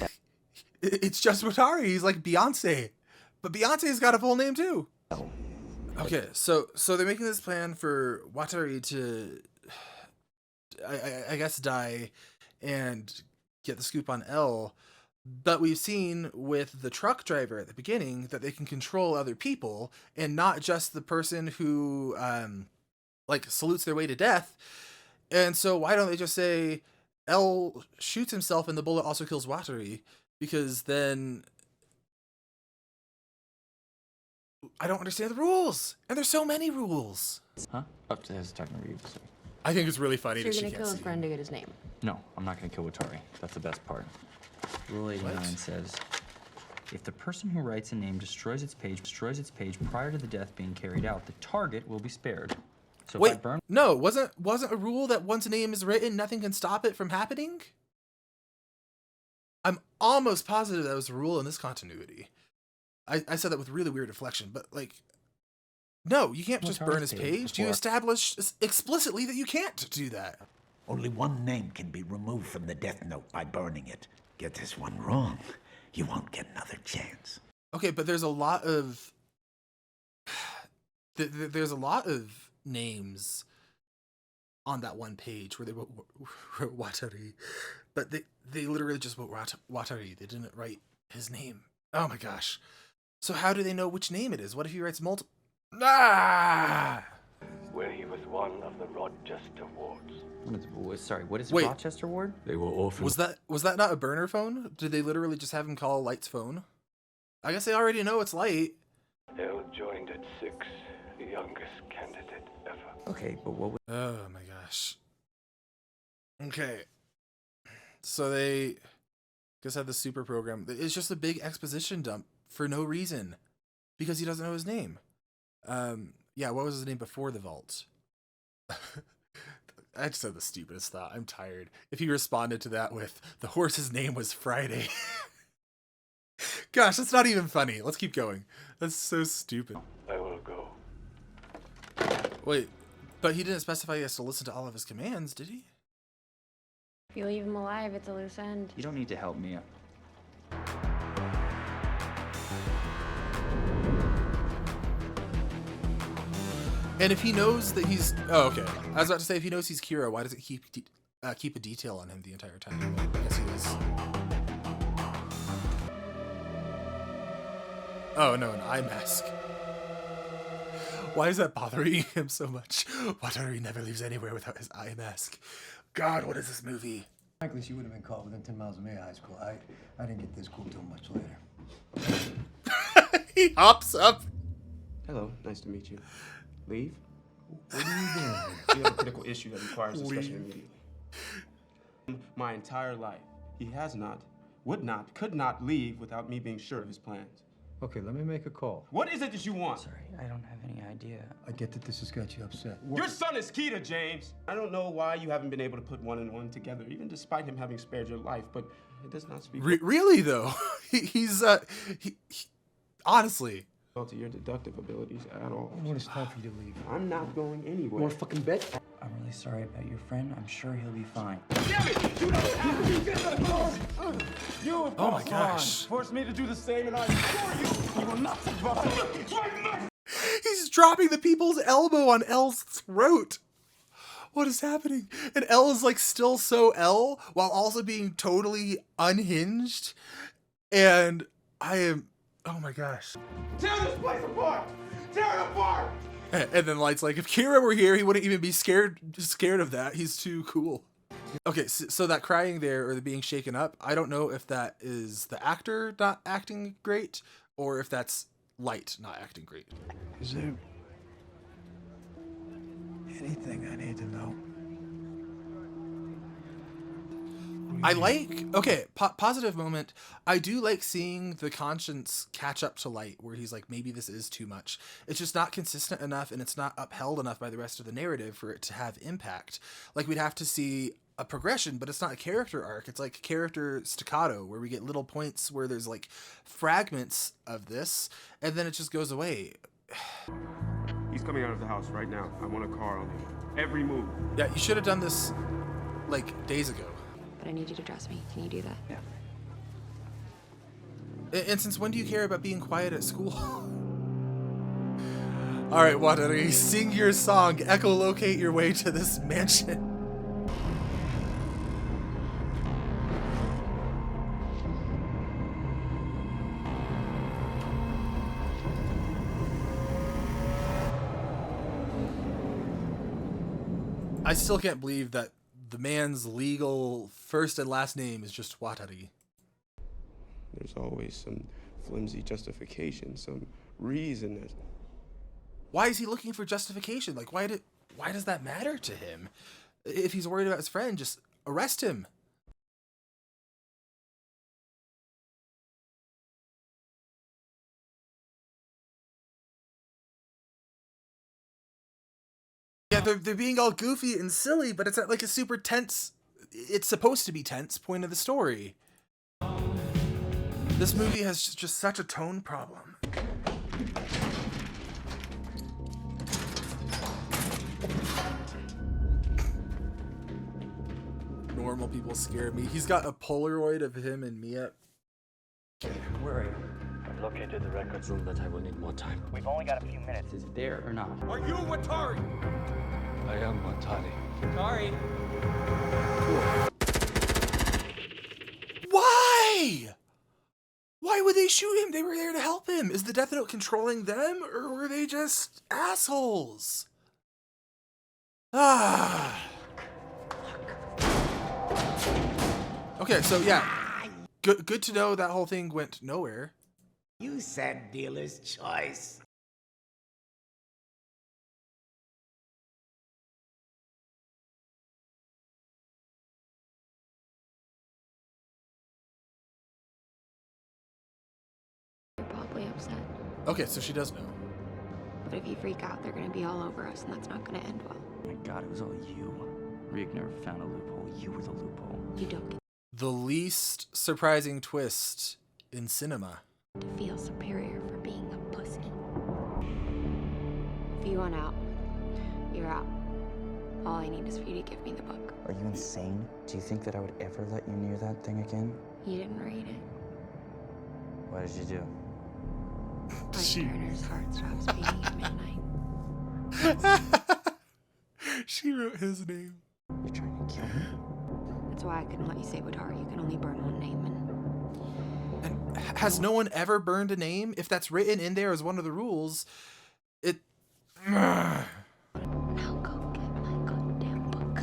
It's just Watari. He's like Beyonce, but Beyonce's got a full name too. L. Okay, so they're making this plan for Watari to, I guess, die and get the scoop on L. But we've seen with the truck driver at the beginning that they can control other people and not just the person who like salutes their way to death. And so why don't they just say L shoots himself and the bullet also kills Watari? Because then I don't understand the rules. And there's so many rules. Huh? Oh, I was talking to Ryuk. Sorry. I think it's really funny So that you're she gonna can't kill his see. friend to get his name. No, I'm not gonna kill Watari. That's the best part. Rule 89 says, if the person who writes a name destroys its page prior to the death being carried out, the target will be spared. So if I Wait, burn no, wasn't a rule that once a name is written, nothing can stop it from happening? I'm almost positive that was a rule in this continuity. I said that with really weird inflection, but like, no, you can't just burn his page. You establish explicitly that you can't do that. Only one name can be removed from the death note by burning it. Get this one wrong, you won't get another chance. Okay, but there's a lot of there's a lot of names on that one page where they wrote Watari, but they literally just wrote Watari. They didn't write his name. Oh my gosh! So how do they know which name it is? What if he writes multiple? Ah! Where he was one of the Rochester wards. What is Wait. Rochester ward? They were orphaned. Was that not a burner phone? Did they literally just have him call Light's phone? I guess they already know it's Light. L joined at 6, the youngest candidate ever. Okay, but what? Oh my gosh. Okay. So they just had the super program. It's just a big exposition dump for no reason because he doesn't know his name. Yeah, what was his name before the vault? I just said the stupidest thought. I'm tired. If he responded to that with, the horse's name was Friday. Gosh, that's not even funny. Let's keep going. That's so stupid. I will go. Wait, but he didn't specify he has to listen to all of his commands, did he? If you leave him alive, it's a loose end. You don't need to help me. And if he knows that he's... Oh, okay. I was about to say, if he knows he's Kira, why does it keep a detail on him the entire time? I guess he is... Oh, no, an eye mask. Why is that bothering him so much? Watari never leaves anywhere without his eye mask. God, what is this movie? Frankly, she would have been caught within 10 miles of me at high school. I didn't get this cool till much later. He hops up. Hello, nice to meet you. Leave? What are you doing here? We have a critical issue that requires discussion immediately. My entire life, he has not, would not, could not leave without me being sure of his plans. Okay, let me make a call. What is it that you want? Sorry, I don't have any idea. I get that this has got you upset. Your son is Kira, James. I don't know why you haven't been able to put one and one together, even despite him having spared your life, but it does not speak Really, though? He's honestly... to your deductive abilities at all. When it's time for you to leave. I'm not going anywhere. You want to fucking bet? I'm really sorry about your friend. I'm sure he'll be fine. You, Oh my gosh. forced me to do the same, and I assure you will not survive. He's dropping the people's elbow on L's throat. What is happening? And L is like still so L while also being totally unhinged. And I am, oh my gosh. Tear this place apart! Tear it apart! And then Light's like, if Kira were here, he wouldn't even be scared of that. He's too cool. Okay, so that crying there or the being shaken up, I don't know if that is the actor not acting great or if that's Light not acting great. Is there anything I need to know? I like, okay, positive moment. I do like seeing the conscience catch up to Light where he's like, maybe this is too much. It's just not consistent enough and it's not upheld enough by the rest of the narrative for it to have impact. Like we'd have to see a progression, but it's not a character arc. It's like character staccato, where we get little points where there's like fragments of this, and then it just goes away. He's coming out of the house right now. I want a car on him. Every move. Yeah, you should have done this like days ago. But I need you to trust me. Can you do that? Yeah. And since when do you care about being quiet at school? All right, Watari, sing your song. Echolocate your way to this mansion. I still can't believe that the man's legal first and last name is just Watari. There's always some flimsy justification, some reason that... Why is he looking for justification? Like, why does that matter to him? If he's worried about his friend, just arrest him. Yeah, they're being all goofy and silly, but it's at like a super tense, it's supposed to be tense point of the story. This movie has just such a tone problem. Normal people scare me. He's got a Polaroid of him and Mia. Okay, where are you? I've located the records room, but I will need more time. We've only got a few minutes. Is it there or not? Are you Watari? I am Watari. Sorry. Why? Why would they shoot him? They were there to help him. Is the Death Note controlling them, or were they just assholes? Ah. Okay, so yeah, good to know that whole thing went nowhere. You said dealer's choice. You're probably upset. Okay, so she does know. But if you freak out, they're gonna be all over us, and that's not gonna end well. Oh my God, it was all you. Ryuk never found a loophole. You were the loophole. You don't get The least surprising twist in cinema. to feel superior for being a pussy. If you want out, you're out. All I need is for you to give me the book. Are you insane? Do you think that I would ever let you near that thing again? You didn't read it. What did you do? My Turner's heart stops beating at midnight. She wrote his name. You're trying to kill me? That's why I couldn't let you say Watari. You can only burn one name, And has no one ever burned a name? If that's written in there as one of the rules, it... Now go get my goddamn book.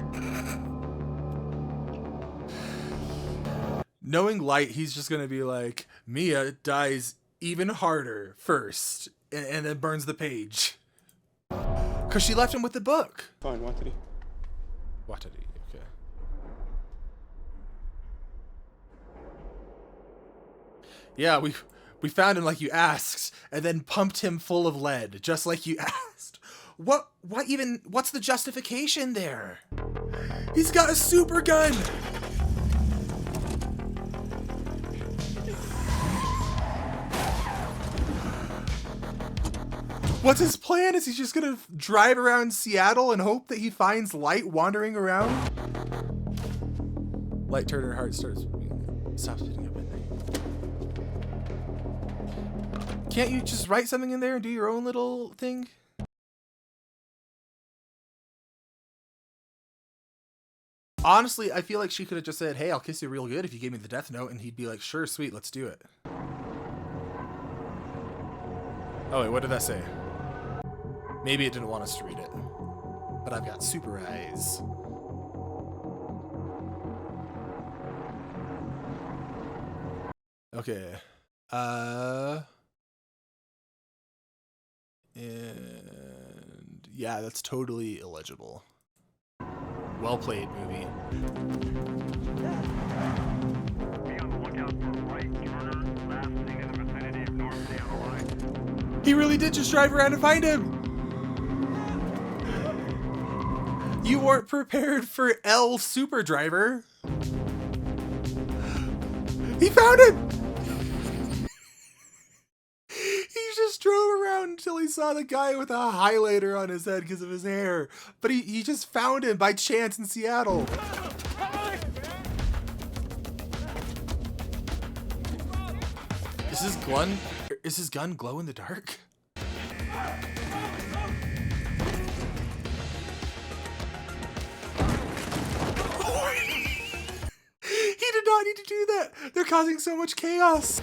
Knowing Light, he's just gonna be like, Mia dies even harder first, and then burns the page. Because she left him with the book. Fine, Watari. Watari, okay. Yeah, we found him like you asked, and then pumped him full of lead, just like you asked. What even, what's the justification there? He's got a super gun! What's his plan? Is he just gonna drive around Seattle and hope that he finds Light wandering around? Light Turner heart stops beating at midnight. Can't you just write something in there and do your own little thing? Honestly, I feel like she could have just said, hey, I'll kiss you real good if you gave me the Death Note, and he'd be like, sure, sweet, let's do it. Oh wait, what did that say? Maybe it didn't want us to read it. But I've got super eyes. Okay. And yeah, that's totally illegible. Well played, movie. He really did just drive around and find him! You weren't prepared for L Super Driver. He found him! He just drove around until he saw the guy with a highlighter on his head because of his hair. But he just found him by chance in Seattle. Is his gun glow in the dark? He did not need to do that. They're causing so much chaos.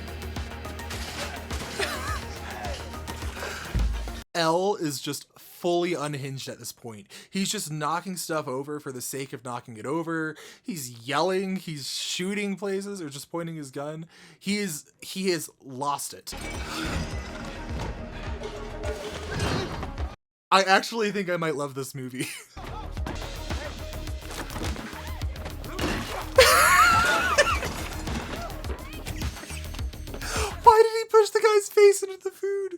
L is just fully unhinged at this point. He's just knocking stuff over for the sake of knocking it over. He's yelling, he's shooting places or just pointing his gun. He has lost it. I actually think I might love this movie. Why did he push the guy's face into the food?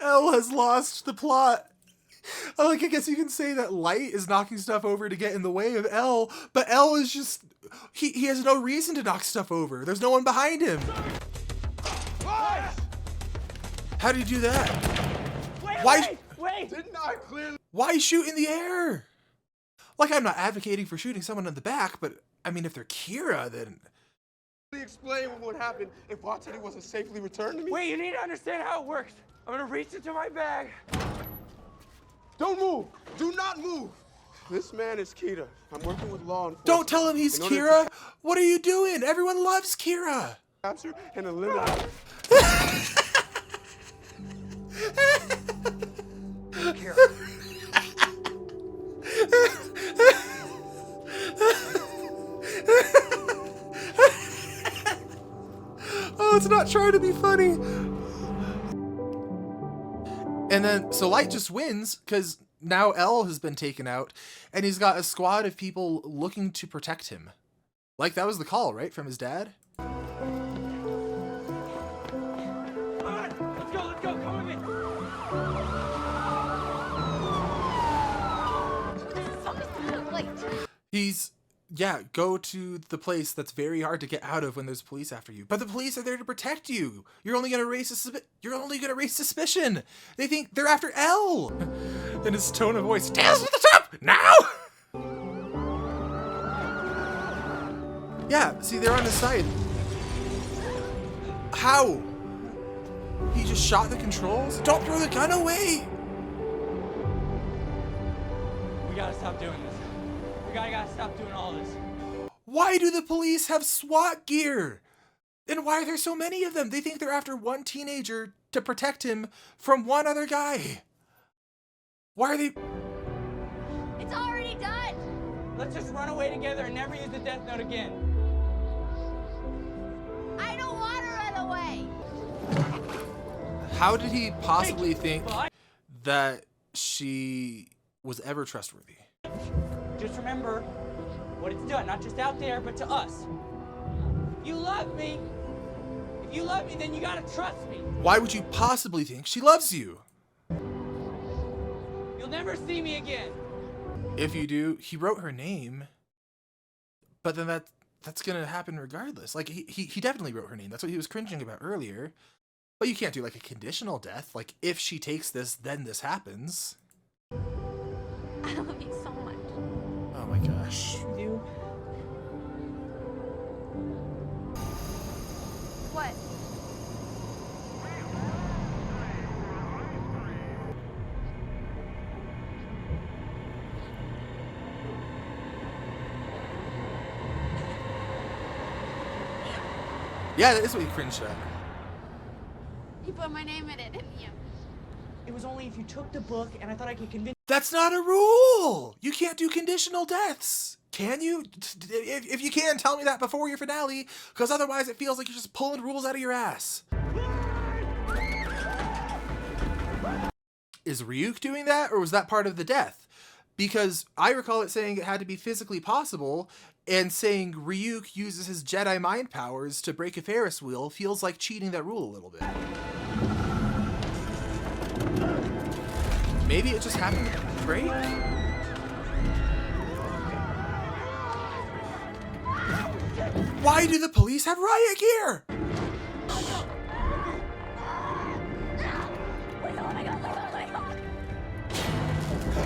L has lost the plot. I guess you can say that Light is knocking stuff over to get in the way of L, but L is just... He has no reason to knock stuff over. There's no one behind him. How do you do that? Wait! Didn't I clearly... Why shoot in the air? Like, I'm not advocating for shooting someone in the back, but, I mean, if they're Kira, then... explain what would happen if Watari wasn't safely returned to me? Wait, you need to understand how it works. I'm gonna reach into my bag. Don't move! Do not move! This man is Kira. I'm working with law enforcement. Don't tell him he's Kira! What are you doing? Everyone loves Kira! Capture and eliminate. Oh, it's not trying to be funny. And then, so Light just wins, because now L has been taken out, and he's got a squad of people looking to protect him. Like, that was the call, right? From his dad? Let's go, come with me. He's, yeah, go to the place that's very hard to get out of when there's police after you. But the police are there to protect you. You're only gonna raise suspicion. They think they're after L. And his tone of voice, "Tell us what's up now." Yeah, see, they're on his side. How? He just shot the controls? Don't throw the gun away. We gotta stop doing this. We gotta stop doing all this. Why do the police have SWAT gear? And why are there so many of them? They think they're after one teenager to protect him from one other guy. Why are they... It's already done! Let's just run away together and never use the death note again. I don't want to run away! How did he possibly think that she was ever trustworthy? Just remember what it's done, not just out there, but to us. You love me. If you love me, then you gotta trust me. Why would you possibly think she loves you? You'll never see me again. If you do, he wrote her name, but then that's gonna happen regardless. Like, he definitely wrote her name. That's what he was cringing about earlier. But you can't do like a conditional death. Like, if she takes this, then this happens. I love you so much. Oh my gosh. You? What? Yeah, that is what he cringed at. You put my name in it, didn't you? It was only if you took the book and I thought I could convince... That's not a rule! You can't do conditional deaths. Can you? If you can, tell me that before your finale, because otherwise it feels like you're just pulling rules out of your ass. Is Ryuk doing that, or was that part of the death? Because I recall it saying it had to be physically possible, and saying Ryuk uses his Jedi mind powers to break a Ferris wheel feels like cheating that rule a little bit. Maybe it just happened to break? Why do the police have riot gear?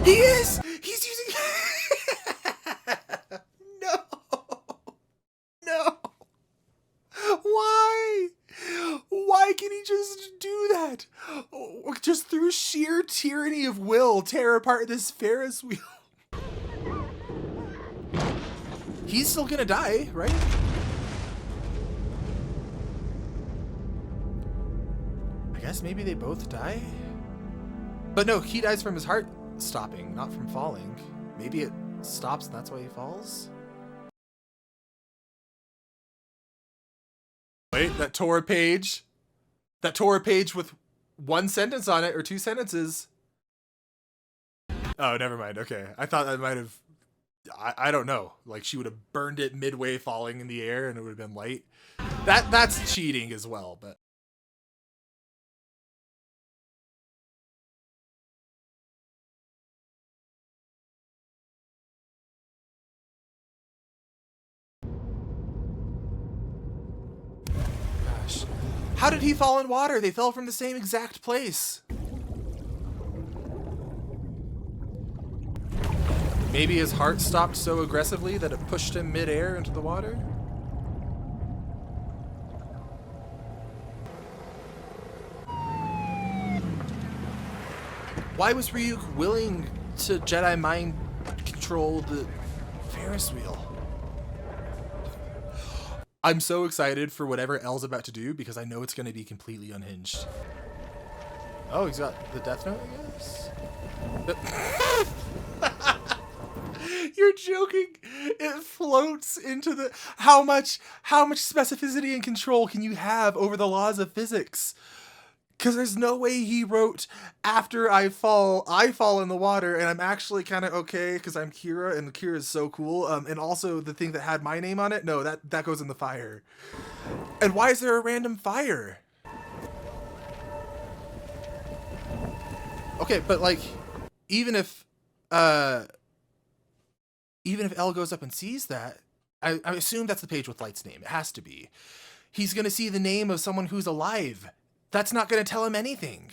He is! He's using... No! No! Why? Why can he just do that? Just through sheer tyranny of will, tear apart this Ferris wheel. He's still gonna die, right? I guess maybe they both die? But no, he dies from his heart stopping, not from falling. Maybe it stops and that's why he falls? Wait, that tore a page? That tore a page with one sentence on it, or two sentences. Oh, never mind. Okay. I thought that might have... I don't know. Like, she would have burned it midway falling in the air and it would have been light. That's cheating as well, but... Gosh. How did he fall in water? They fell from the same exact place. Maybe his heart stopped so aggressively that it pushed him midair into the water? Why was Ryuk willing to Jedi mind control the Ferris wheel? I'm so excited for whatever L's about to do because I know it's going to be completely unhinged. Oh, he's got the Death Note, I guess? You're joking. It floats into the... How much specificity and control can you have over the laws of physics? Because there's no way he wrote, after I fall in the water, and I'm actually kind of okay because I'm Kira, and Kira is so cool. And also the thing that had my name on it, no, that goes in the fire. And why is there a random fire? Okay, but like, even if L goes up and sees that, I assume that's the page with Light's name. It has to be. He's going to see the name of someone who's alive. That's not going to tell him anything.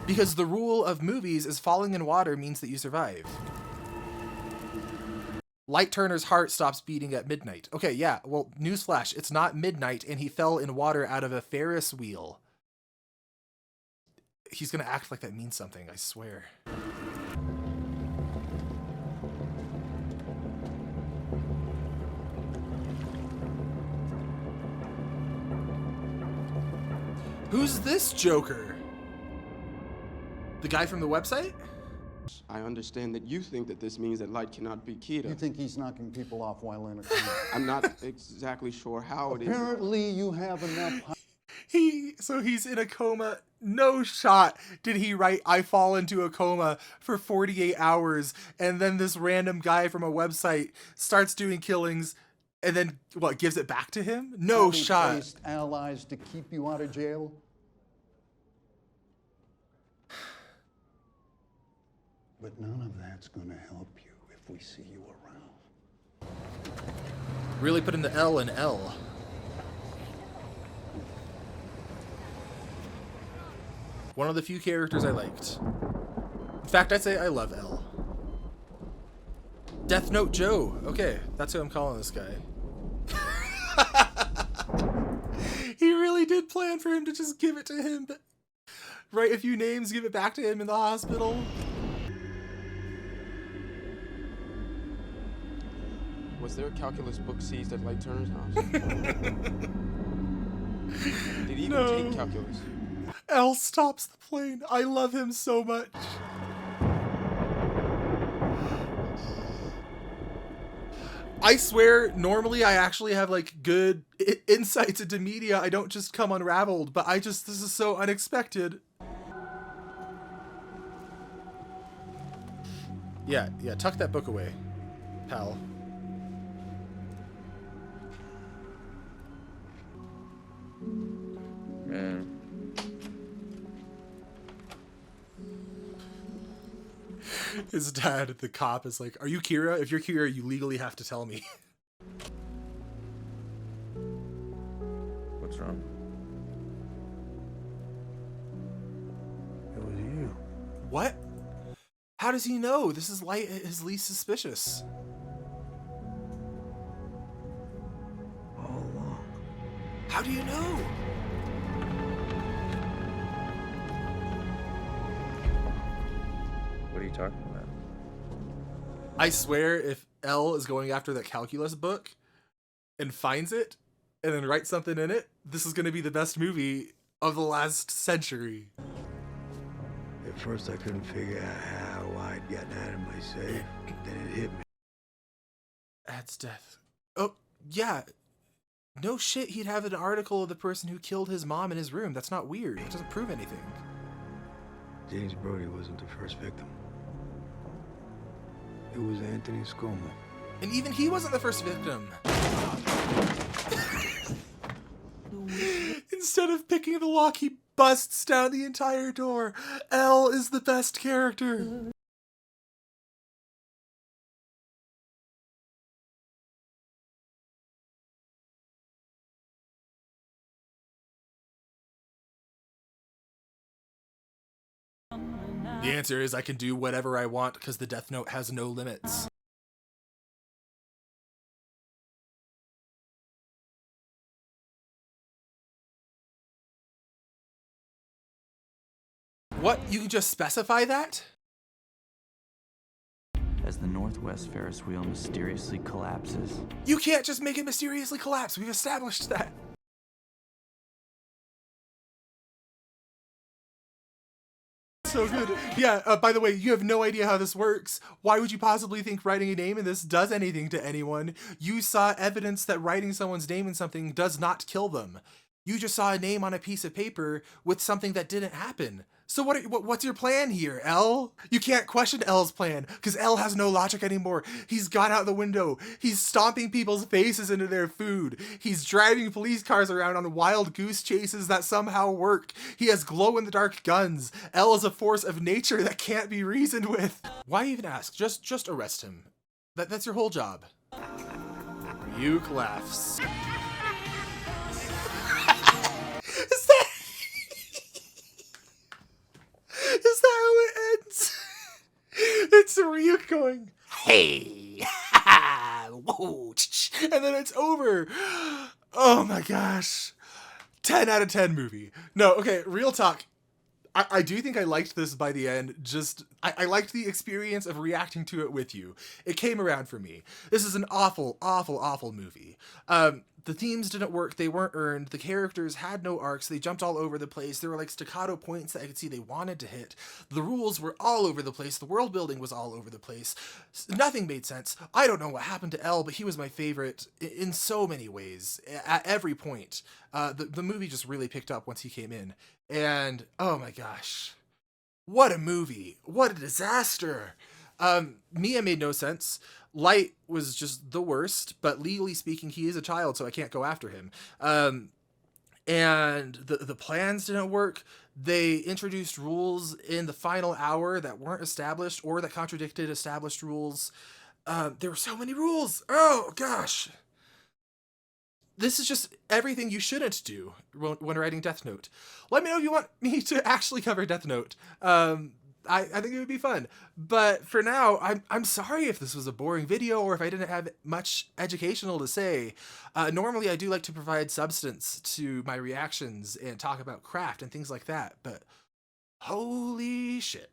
Because the rule of movies is falling in water means that you survive. Light Turner's heart stops beating at midnight. Okay, yeah, well, newsflash, it's not midnight and he fell in water out of a Ferris wheel. He's going to act like that means something, I swear. Who's this Joker? The guy from the website? I understand that you think that this means that Light cannot be Kira. You think he's knocking people off while in a coma? I'm not exactly sure how it is. Apparently you have enough... So he's in a coma. No shot did he write I fall into a coma for 48 hours and then this random guy from a website starts doing killings and then what, gives it back to him? No shot. Placed allies to keep you out of jail? But none of that's going to help you if we see you around. Really put in the L in L. One of the few characters I liked. In fact, I'd say I love L. Death Note Joe. Okay, that's who I'm calling this guy. He really did plan for him to just give it to him, but write a few names, give it back to him in the hospital. Was there a calculus book seized at Light Turner's house? Did he even take calculus? L stops the plane. I love him so much. I swear, normally I actually have like good insights into media. I don't just come unraveled, but this is so unexpected. Yeah, tuck that book away, pal. His dad, the cop, is like, "Are you Kira? If you're Kira, you legally have to tell me." What's wrong? It was you. What? How does he know? This is Light his least suspicious. All along. How do you know? What are you talking about? I swear if L is going after that calculus book and finds it and then writes something in it, this is going to be the best movie of the last century. At first, I couldn't figure out how I'd gotten out of my safe. Then it hit me. Adds death. Oh, yeah. No shit, he'd have an article of the person who killed his mom in his room. That's not weird. It doesn't prove anything. James Brody wasn't the first victim. It was Anthony Scomo. And even he wasn't the first victim. Instead of picking the lock, he busts down the entire door. L is the best character. The answer is I can do whatever I want because the Death Note has no limits. What? You can just specify that? As the northwest Ferris wheel mysteriously collapses. You can't just make it mysteriously collapse. We've established that. So good. Yeah, by the way, you have no idea how this works. Why would you possibly think writing a name in this does anything to anyone? You saw evidence that writing someone's name in something does not kill them. You just saw a name on a piece of paper with something that didn't happen. So what's your plan here, L? You can't question L's plan, because L has no logic anymore. He's gone out the window. He's stomping people's faces into their food. He's driving police cars around on wild goose chases that somehow work. He has glow-in-the-dark guns. L is a force of nature that can't be reasoned with. Why even ask? Just arrest him. That's your whole job. Ryuk laughs. Is that how it ends? It's Ryuk going, "Hey, whoa," and then it's over. Oh my gosh. 10 out of 10 movie. No, okay, real talk. I do think I liked this by the end. I liked the experience of reacting to it with you. It came around for me. This is an awful, awful, awful movie. The themes didn't work. They weren't earned. The characters had no arcs. They jumped all over the place. There were like staccato points that I could see they wanted to hit. The rules were all over the place. The world building was all over the place. Nothing made sense. I don't know what happened to L, but he was my favorite in so many ways. At every point. The movie just really picked up once he came in. And, oh my gosh. What a movie. What a disaster. Mia made no sense. Light was just the worst, but legally speaking, he is a child, so I can't go after him. And the plans didn't work. They introduced rules in the final hour that weren't established or that contradicted established rules. There were so many rules. Oh, gosh. This is just everything you shouldn't do when writing Death Note. Let me know if you want me to actually cover Death Note. I think it would be fun. But for now, I'm sorry if this was a boring video or if I didn't have much educational to say. Normally, I do like to provide substance to my reactions and talk about craft and things like that. But holy shit.